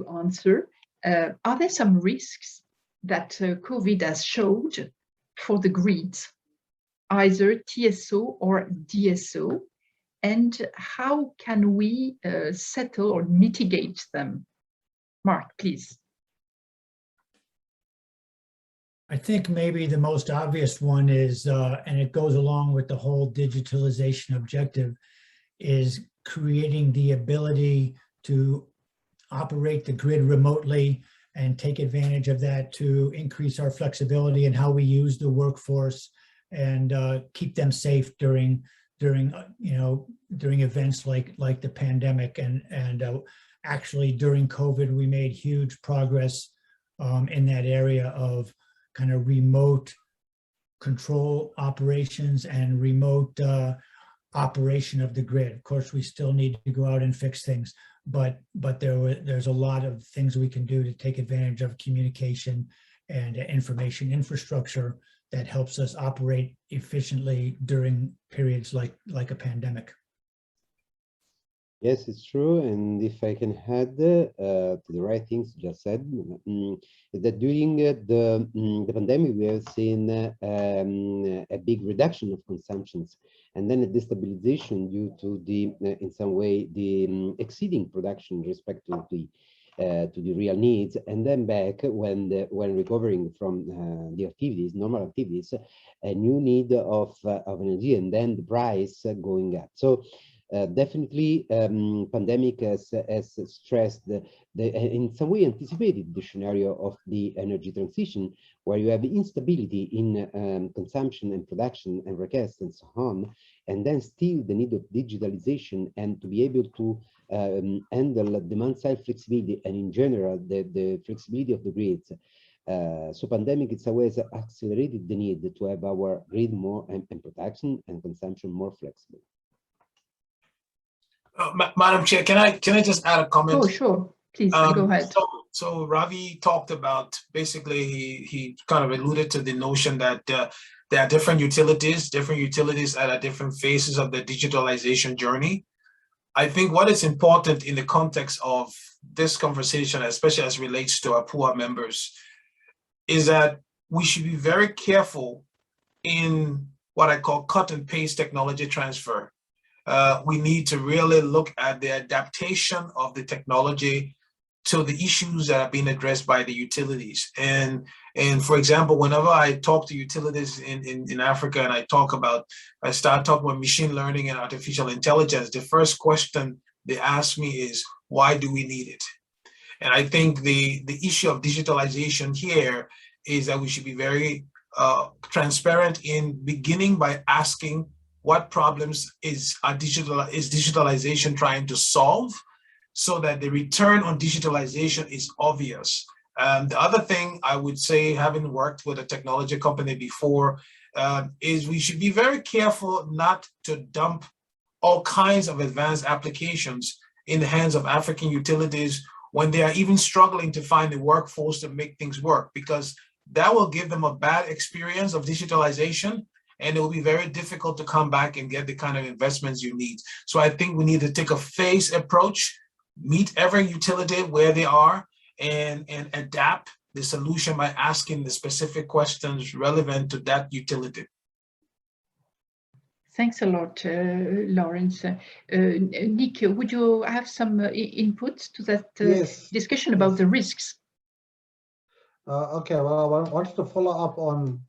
answer. Are there some risks that COVID has showed for the grids, either TSO or DSO? And how can we settle or mitigate them? Mark, please. I think maybe the most obvious one is, and it goes along with the whole digitalization objective, is creating the ability to operate the grid remotely and take advantage of that to increase our flexibility in how we use the workforce and keep them safe during events like the pandemic. And actually during COVID, we made huge progress in that area of kind of remote control operations and remote operation of the grid. Of course, we still need to go out and fix things, but there's a lot of things we can do to take advantage of communication and information infrastructure that helps us operate efficiently during periods like a pandemic. Yes, it's true. And if I can add to the right things you just said, that during the pandemic, we have seen a big reduction of consumptions and then a destabilization due to the, in some way, the exceeding production respect to the real needs, and then back when recovering from the activities, normal activities, a new need of energy, and then the price going up. So definitely, pandemic has stressed in some way anticipated the scenario of the energy transition, where you have instability in consumption and production and requests and so on, and then still the need of digitalization and to be able to handle demand side flexibility and in general the flexibility of the grids. So pandemic in some ways accelerated the need to have our grid more and production and consumption more flexible. Madam Chair, can I just add a comment? Oh, sure. Please go ahead. So Ravi talked about, basically, he kind of alluded to the notion that there are different utilities at different phases of the digitalization journey. I think what is important in the context of this conversation, especially as relates to APUA members, is that we should be very careful in what I call cut and paste technology transfer. We need to really look at the adaptation of the technology to the issues that are being addressed by the utilities. And for example, whenever I talk to utilities in Africa and I start talking about machine learning and artificial intelligence, the first question they ask me is, why do we need it? And I think the issue of digitalization here is that we should be very transparent in beginning by asking what problems is digitalization trying to solve, so that the return on digitalization is obvious. The other thing I would say, having worked with a technology company before, is we should be very careful not to dump all kinds of advanced applications in the hands of African utilities when they are even struggling to find the workforce to make things work, because that will give them a bad experience of digitalization, and it will be very difficult to come back and get the kind of investments you need. So I think we need to take a phased approach, meet every utility where they are, and adapt the solution by asking the specific questions relevant to that utility. Thanks a lot, Lawrence. Nick, would you have some inputs to that Yes. discussion about the risks? Okay, well, I wanted to follow up on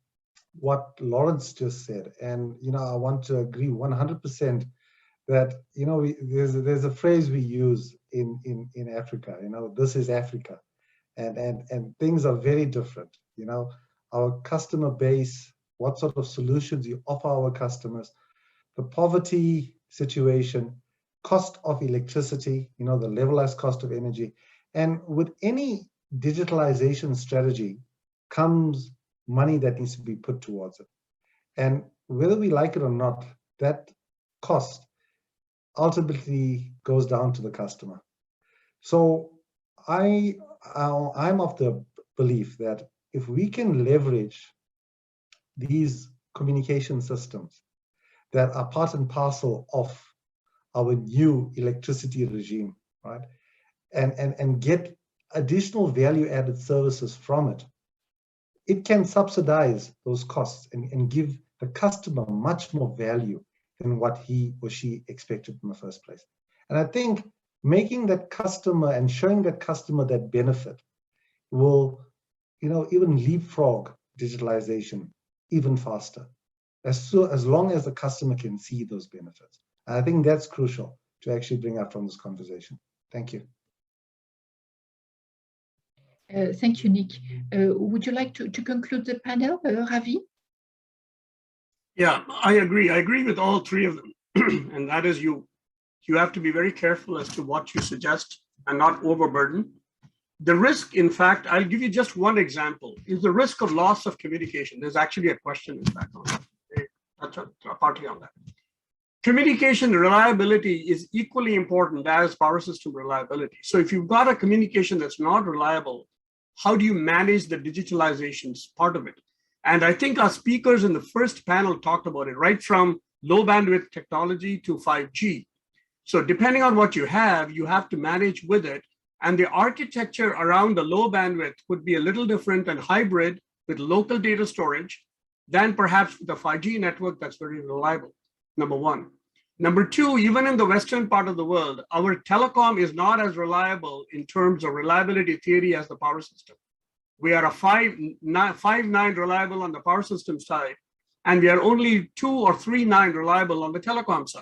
what Lawrence just said. And, I want to agree 100% that, there's a phrase we use in Africa, this is Africa. And things are very different. Our customer base, what sort of solutions you offer our customers, the poverty situation, cost of electricity, the levelized cost of energy. And with any digitalization strategy comes money that needs to be put towards it. And whether we like it or not, that cost ultimately goes down to the customer. So I'm of the belief that if we can leverage these communication systems that are part and parcel of our new electricity regime, right, and get additional value-added services from it, it can subsidize those costs and give the customer much more value than what he or she expected in the first place. And I think making that customer and showing that customer that benefit will, even leapfrog digitalization even faster, as long as the customer can see those benefits. And I think that's crucial to actually bring up from this conversation. Thank you. Thank you, Nick. Would you like to conclude the panel, Ravi? Yeah, I agree. I agree with all three of them. And that is you have to be very careful as to what you suggest and not overburden. The risk, in fact, I'll give you just one example, is the risk of loss of communication. There's actually a question, in fact, on that. That's partly on that. Communication reliability is equally important as power system reliability. So if you've got a communication that's not reliable, how do you manage the digitalization part of it? And I think our speakers in the first panel talked about it, right from low bandwidth technology to 5G. So depending on what you have to manage with it. And the architecture around the low bandwidth would be a little different and hybrid with local data storage than perhaps the 5G network that's very reliable, number one. Number two, even in the Western part of the world, our telecom is not as reliable in terms of reliability theory as the power system. We are a 5.9 reliable on the power system side, and we are only 2 or 3.9 reliable on the telecom side.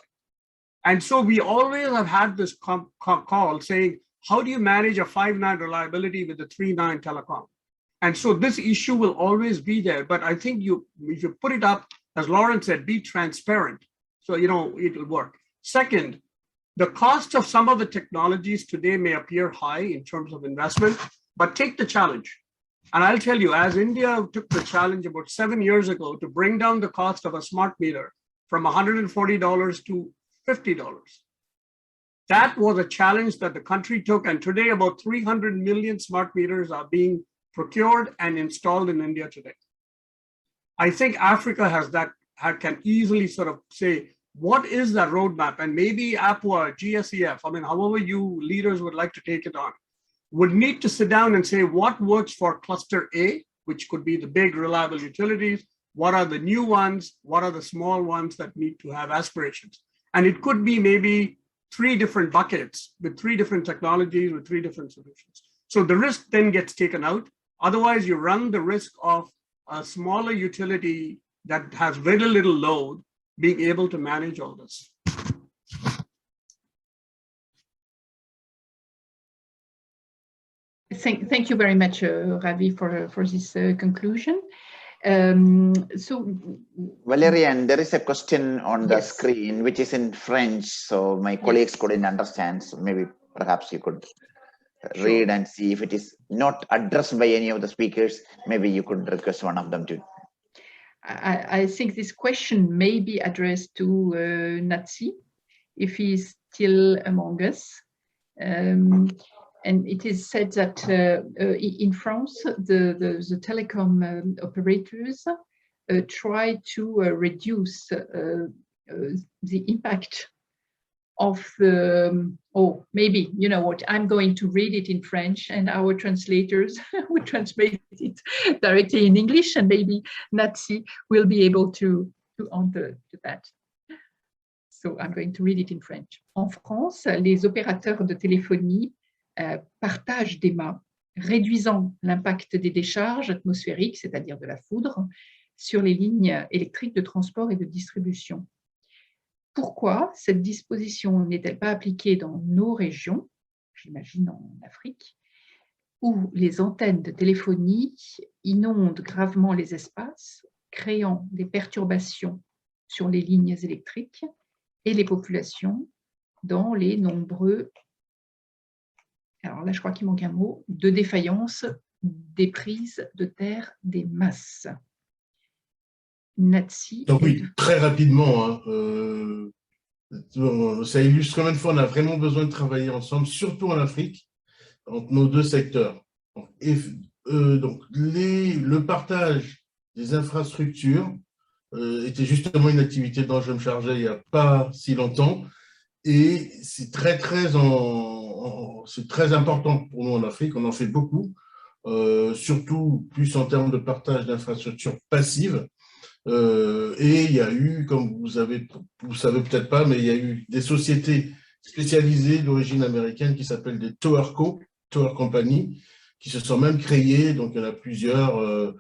And so we always have had this call saying, how do you manage a 5.9 reliability with a 3.9 telecom? And so this issue will always be there, but I think if you put it up, as Lawrence said, be transparent. So, it will work. Second, the cost of some of the technologies today may appear high in terms of investment, but take the challenge. And I'll tell you, as India took the challenge about 7 years ago to bring down the cost of a smart meter from $140 to $50, that was a challenge that the country took. And today about 300 million smart meters are being procured and installed in India today. I think Africa has that, can easily sort of say, what is the roadmap? And maybe APUA, GSEF, however you leaders would like to take it on, would need to sit down and say what works for cluster A, which could be the big reliable utilities, what are the new ones, what are the small ones that need to have aspirations. And it could be maybe 3 different buckets with 3 different technologies with 3 different solutions. So the risk then gets taken out. Otherwise, you run the risk of a smaller utility that has very little load being able to manage all this. Thank you very much, Ravi, for this conclusion. So, Valerian, there is a question on the yes. screen which is in French, so my colleagues couldn't understand. So maybe perhaps you could read and see if it is not addressed by any of the speakers. Maybe you could request one of them to. I think this question may be addressed to Natsi, if he's still among us. And it is said that in France, the telecom operators try to reduce the impact of the, oh, maybe, you know what, I'm going to read it in French and our translators will translate it directly in English, and maybe Natsi will be able to answer to that. So I'm going to read it in French. En France, les opérateurs de téléphonie partagent des mâts, réduisant l'impact des décharges atmosphériques, c'est-à-dire de la foudre, sur les lignes électriques de transport et de distribution. Pourquoi cette disposition n'est-elle pas appliquée dans nos régions, j'imagine en Afrique, où les antennes de téléphonie inondent gravement les espaces, créant des perturbations sur les lignes électriques et les populations dans les nombreux, alors là je crois qu'il manque un mot, de défaillance des prises de terre des masses. Natsi. Donc oui, très rapidement, hein, ça illustre combien de fois on a vraiment besoin de travailler ensemble, surtout en Afrique, entre nos deux secteurs. Donc le partage des infrastructures était justement une activité dont je me chargeais il n'y a pas si longtemps, et c'est très important pour nous en Afrique. On en fait beaucoup, surtout plus en termes de partage d'infrastructures passives. Et il y a eu, comme vous savez peut-être pas, mais il y a eu des sociétés spécialisées d'origine américaine qui s'appellent des Tower Company, qui se sont même créées. Donc il y en a plusieurs,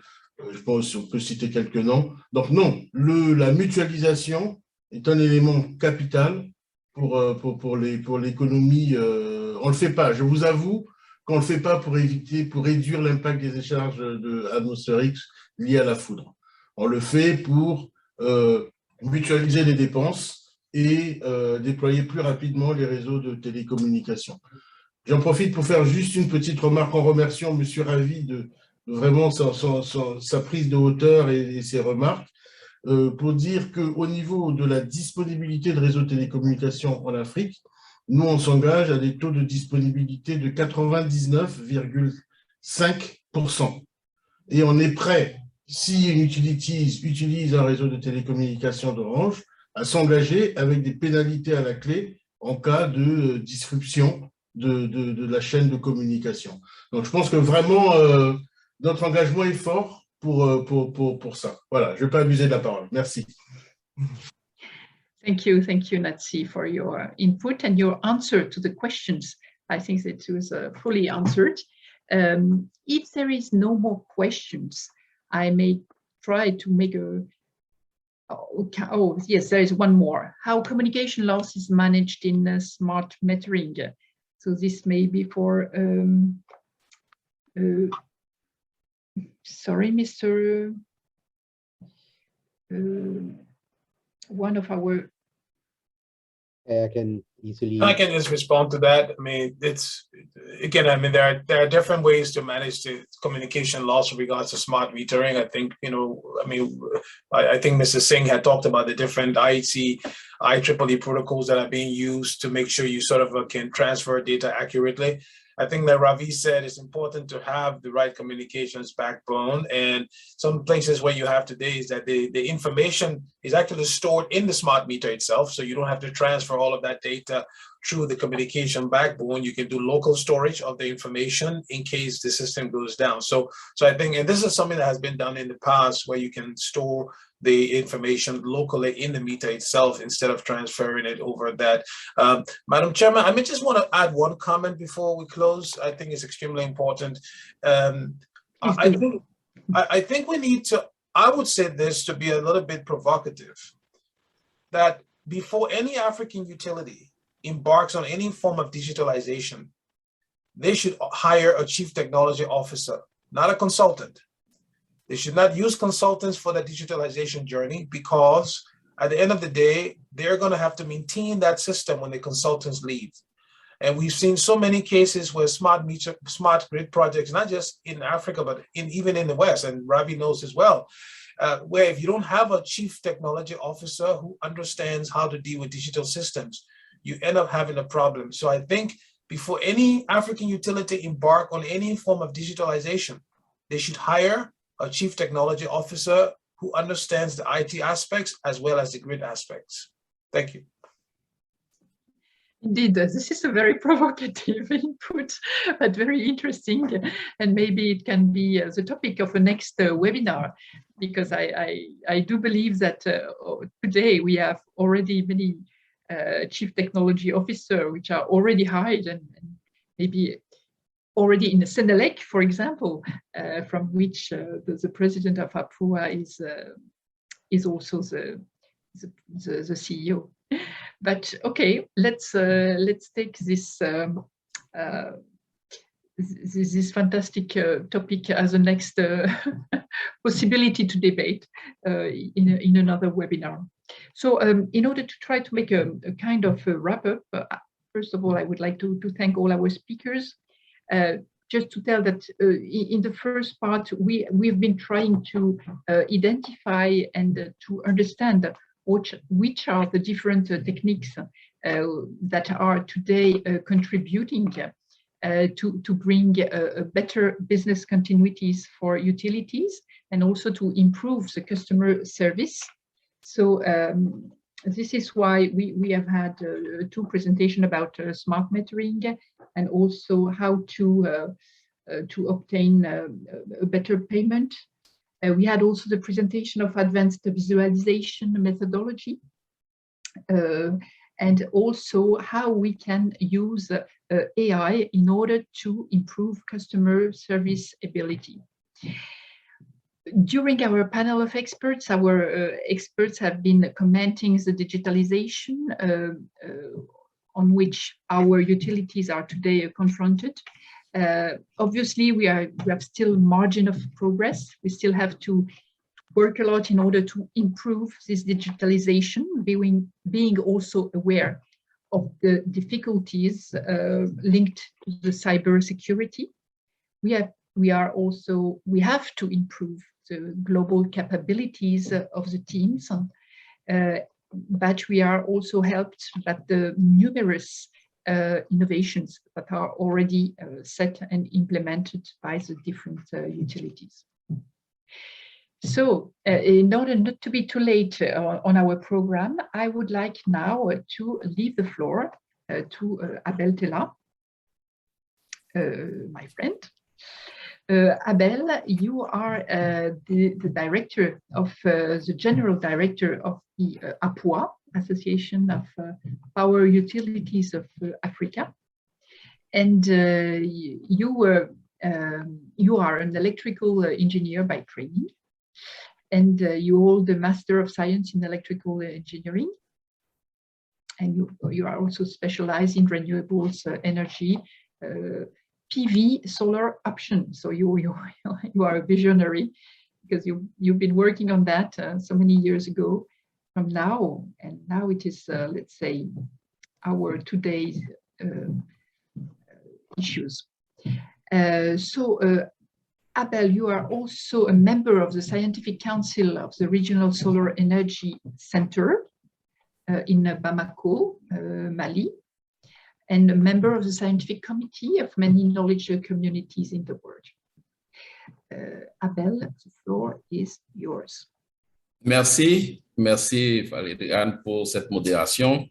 je pense qu'on peut citer quelques noms. Donc non, la mutualisation est un élément capital pour l'économie. On ne le fait pas, je vous avoue qu'on ne le fait pas pour réduire l'impact des décharges atmosphériques liées à la foudre. On le fait pour mutualiser les dépenses et déployer plus rapidement les réseaux de télécommunications. J'en profite pour faire juste une petite remarque en remerciant M. Ravi de vraiment sa prise de hauteur et ses remarques, pour dire qu'au niveau de la disponibilité de réseaux de télécommunications en Afrique, nous, on s'engage à des taux de disponibilité de 99,5%. Et on est prêt, si une utilise un réseau de télécommunications d'Orange, à s'engager avec des pénalités à la clé en cas de disruption de la chaîne de communication. Donc, je pense que vraiment, notre engagement est fort pour ça. Voilà, je ne vais pas abuser de la parole. Merci. Thank you, Natsi, for your input and your answer to the questions. I think that it was fully answered. If there is no more questions, I may try to make a, oh yes, there is one more. How communication loss is managed in smart metering. So this may be for, sorry, Mr. One of our. I can easily. I can just respond to that. I mean, it's again. I mean, there are different ways to manage the communication loss with regards to smart metering. I think I think Mr. Singh had talked about the different IEEE protocols that are being used to make sure you sort of can transfer data accurately. I think that Ravi said it's important to have the right communications backbone, and some places where you have today is that the information is actually stored in the smart meter itself, so you don't have to transfer all of that data through the communication backbone. You can do local storage of the information in case the system goes down. So I think, and this is something that has been done in the past, where you can store the information locally in the meter itself instead of transferring it over that. Madam Chairman, I just want to add one comment before we close. I think it's extremely important. I think we need to, I would say this to be a little bit provocative, that before any African utility embarks on any form of digitalization, they should hire a chief technology officer, not a consultant. They should not use consultants for the digitalization journey, because at the end of the day, they're going to have to maintain that system when the consultants leave. And we've seen so many cases where smart grid projects, not just in Africa, but even in the West, and Ravi knows as well, where if you don't have a chief technology officer who understands how to deal with digital systems, you end up having a problem. So I think before any African utility embark on any form of digitalization, they should hire a chief technology officer who understands the IT aspects as well as the grid aspects. Thank you. Indeed, this is a very provocative input, but very interesting. And maybe it can be the topic of a next webinar, because I do believe that today we have already many chief technology officers which are already hired and maybe already in the Senelec, for example, from which the president of APUA is also the CEO. But okay, let's take this this fantastic topic as a next possibility to debate in another webinar. So in order to try to make a kind of a wrap up, first of all, I would like to thank all our speakers. Just to tell that in the first part, we've been trying to identify and to understand which are the different techniques that are today contributing to bring better business continuities for utilities and also to improve the customer service. So this is why we have had two presentations about smart metering and also how to obtain a better payment. We had also the presentation of advanced visualization methodology and also how we can use AI in order to improve customer service ability. During our panel of experts, our experts have been commenting the digitalization on which our utilities are today confronted. Obviously, we have still margin of progress. We still have to work a lot in order to improve this digitalization, being also aware of the difficulties linked to the cybersecurity. We have to improve the global capabilities of the teams, but we are also helped by the numerous innovations that are already set and implemented by the different utilities. So in order not to be too late on our program, I would like now to leave the floor to Abel Tella, my friend. Abel, you are the director of the general director of the APUA, Association of Power Utilities of Africa, and you are an electrical engineer by training, and you hold a Master of Science in Electrical Engineering, and you are also specialized in renewables energy, PV solar option. So you are a visionary, because you've been working on that so many years ago from now, and now it is let's say our today's issues. Abel, you are also a member of the Scientific Council of the Regional Solar Energy Center in Bamako, Mali, and a member of the Scientific Committee of many knowledge communities in the world. Abel, the floor is yours. Merci Valérie-Anne pour cette modération.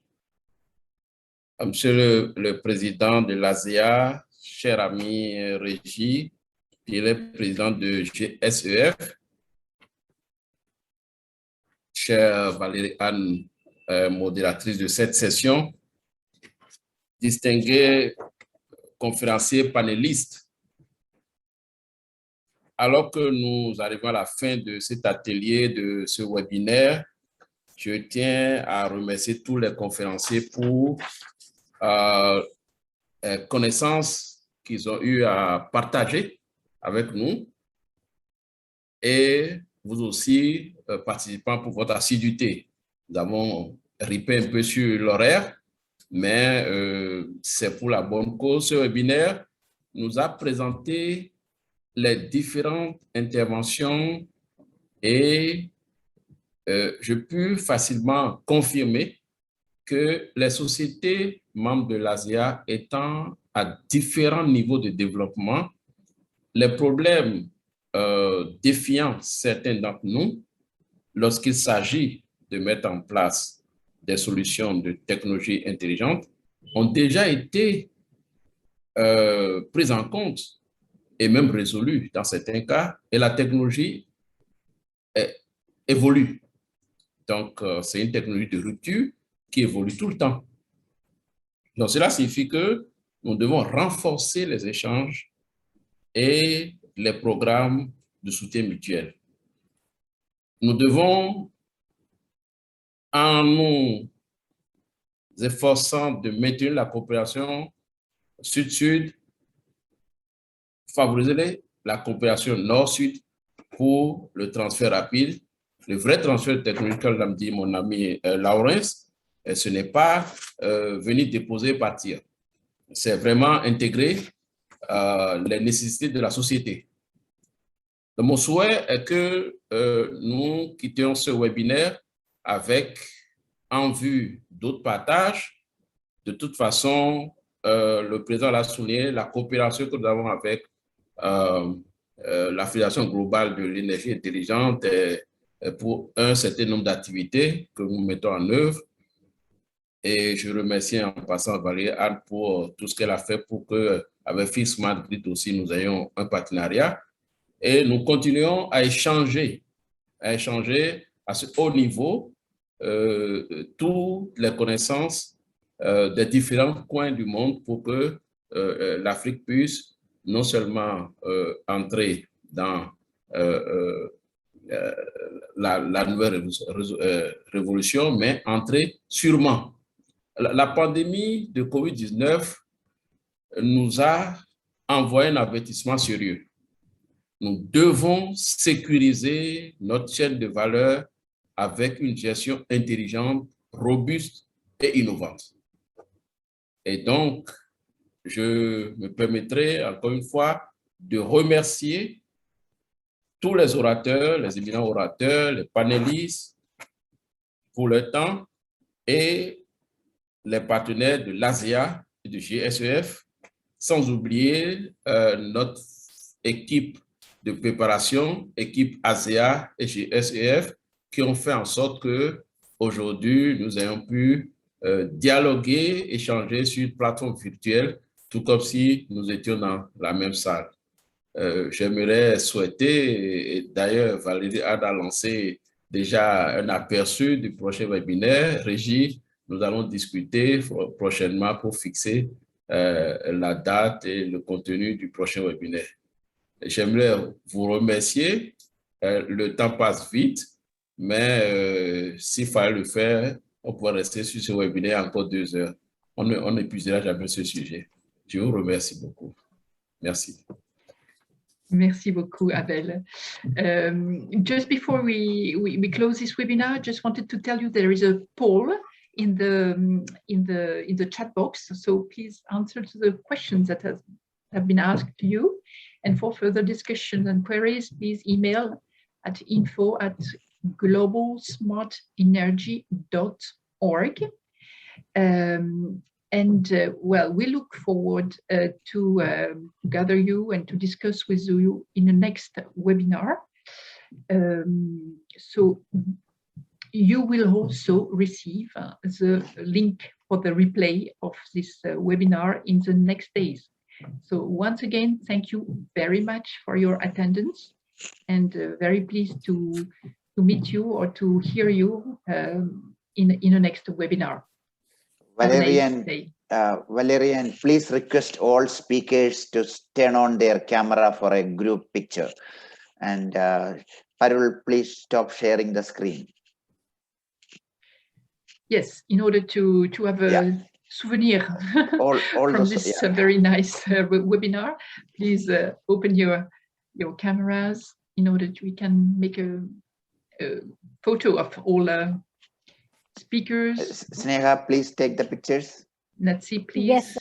Monsieur le Président de l'ASEA, cher ami Régis, il est président de GSEF, chère Valérie-Anne, modératrice de cette session, distingués conférenciers panélistes. Alors que nous arrivons à la fin de cet atelier, de ce webinaire, je tiens à remercier tous les conférenciers pour connaissances qu'ils ont eu à partager avec nous et vous aussi, participants, pour votre assiduité. Nous avons ripé un peu sur l'horaire, mais c'est pour la bonne cause. Ce webinaire nous a présenté les différentes interventions et je peux facilement confirmer que les sociétés membres de l'ASEA étant à différents niveaux de développement, les problèmes défiant certains d'entre nous lorsqu'il s'agit de mettre en place des solutions de technologie intelligente ont déjà été prises en compte et même résolus dans certains cas, et la technologie évolue. Donc, c'est une technologie de rupture qui évolue tout le temps. Donc, cela signifie que nous devons renforcer les échanges et les programmes de soutien mutuel. Nous devons, en nous efforçant de maintenir la coopération sud-sud, favoriser la coopération nord-sud pour le transfert rapide. Le vrai transfert technologique, comme l'a dit mon ami Laurence, ce n'est pas venir déposer et partir. C'est vraiment intégrer les nécessités de la société. Donc, mon souhait est que nous quittions ce webinaire avec en vue d'autres partages. De toute façon, le président l'a souligné, la coopération que nous avons avec la Fédération globale de l'énergie intelligente pour un certain nombre d'activités que nous mettons en œuvre. Et je remercie en passant Valérie Anne pour tout ce qu'elle a fait pour que, avec Fils Smart Grid aussi, nous ayons un partenariat. Et nous continuons à échanger à ce haut niveau toutes les connaissances des différents coins du monde pour que l'Afrique puisse non seulement entrer dans la nouvelle révolution, mais entrer sûrement. La pandémie de COVID-19 nous a envoyé un avertissement sérieux. Nous devons sécuriser notre chaîne de valeur avec une gestion intelligente, robuste et innovante. Et donc, je me permettrai encore une fois de remercier tous les orateurs, les éminents orateurs, les panélistes pour leur temps et les partenaires de l'ASEA et du GSEF, sans oublier notre équipe de préparation, équipe ASEA et GSEF, qui ont fait en sorte que aujourd'hui nous ayons pu dialoguer, échanger sur une plateforme virtuelle, tout comme si nous étions dans la même salle. J'aimerais souhaiter, et d'ailleurs Valérie a lancé déjà un aperçu du prochain webinaire. Régie, nous allons discuter prochainement pour fixer la date et le contenu du prochain webinaire. J'aimerais vous remercier. Le temps passe vite, mais s'il fallait le faire, on pourrait rester sur ce webinaire encore 2 heures. On n'épuisera jamais ce sujet. Je vous remercie beaucoup. Merci. Merci beaucoup, Abel. Just before we close this webinar, I just wanted to tell you there is a poll in the chat box. So please answer to the questions that have been asked to you. And for further discussion and queries, please email at info@globalsmartenergy.org. Well, we look forward to gather you and to discuss with you in the next webinar. So you will also receive the link for the replay of this webinar in the next days. So once again, thank you very much for your attendance, and very pleased to meet you or to hear you in the next webinar. Valerian, please request all speakers to turn on their camera for a group picture. And Parul, please stop sharing the screen. Yes, in order to have a souvenir all from those, this yeah. very nice webinar. Please open your cameras in order that we can make a photo of all speakers. Sneha, please take the pictures. Let's see, please. Yes.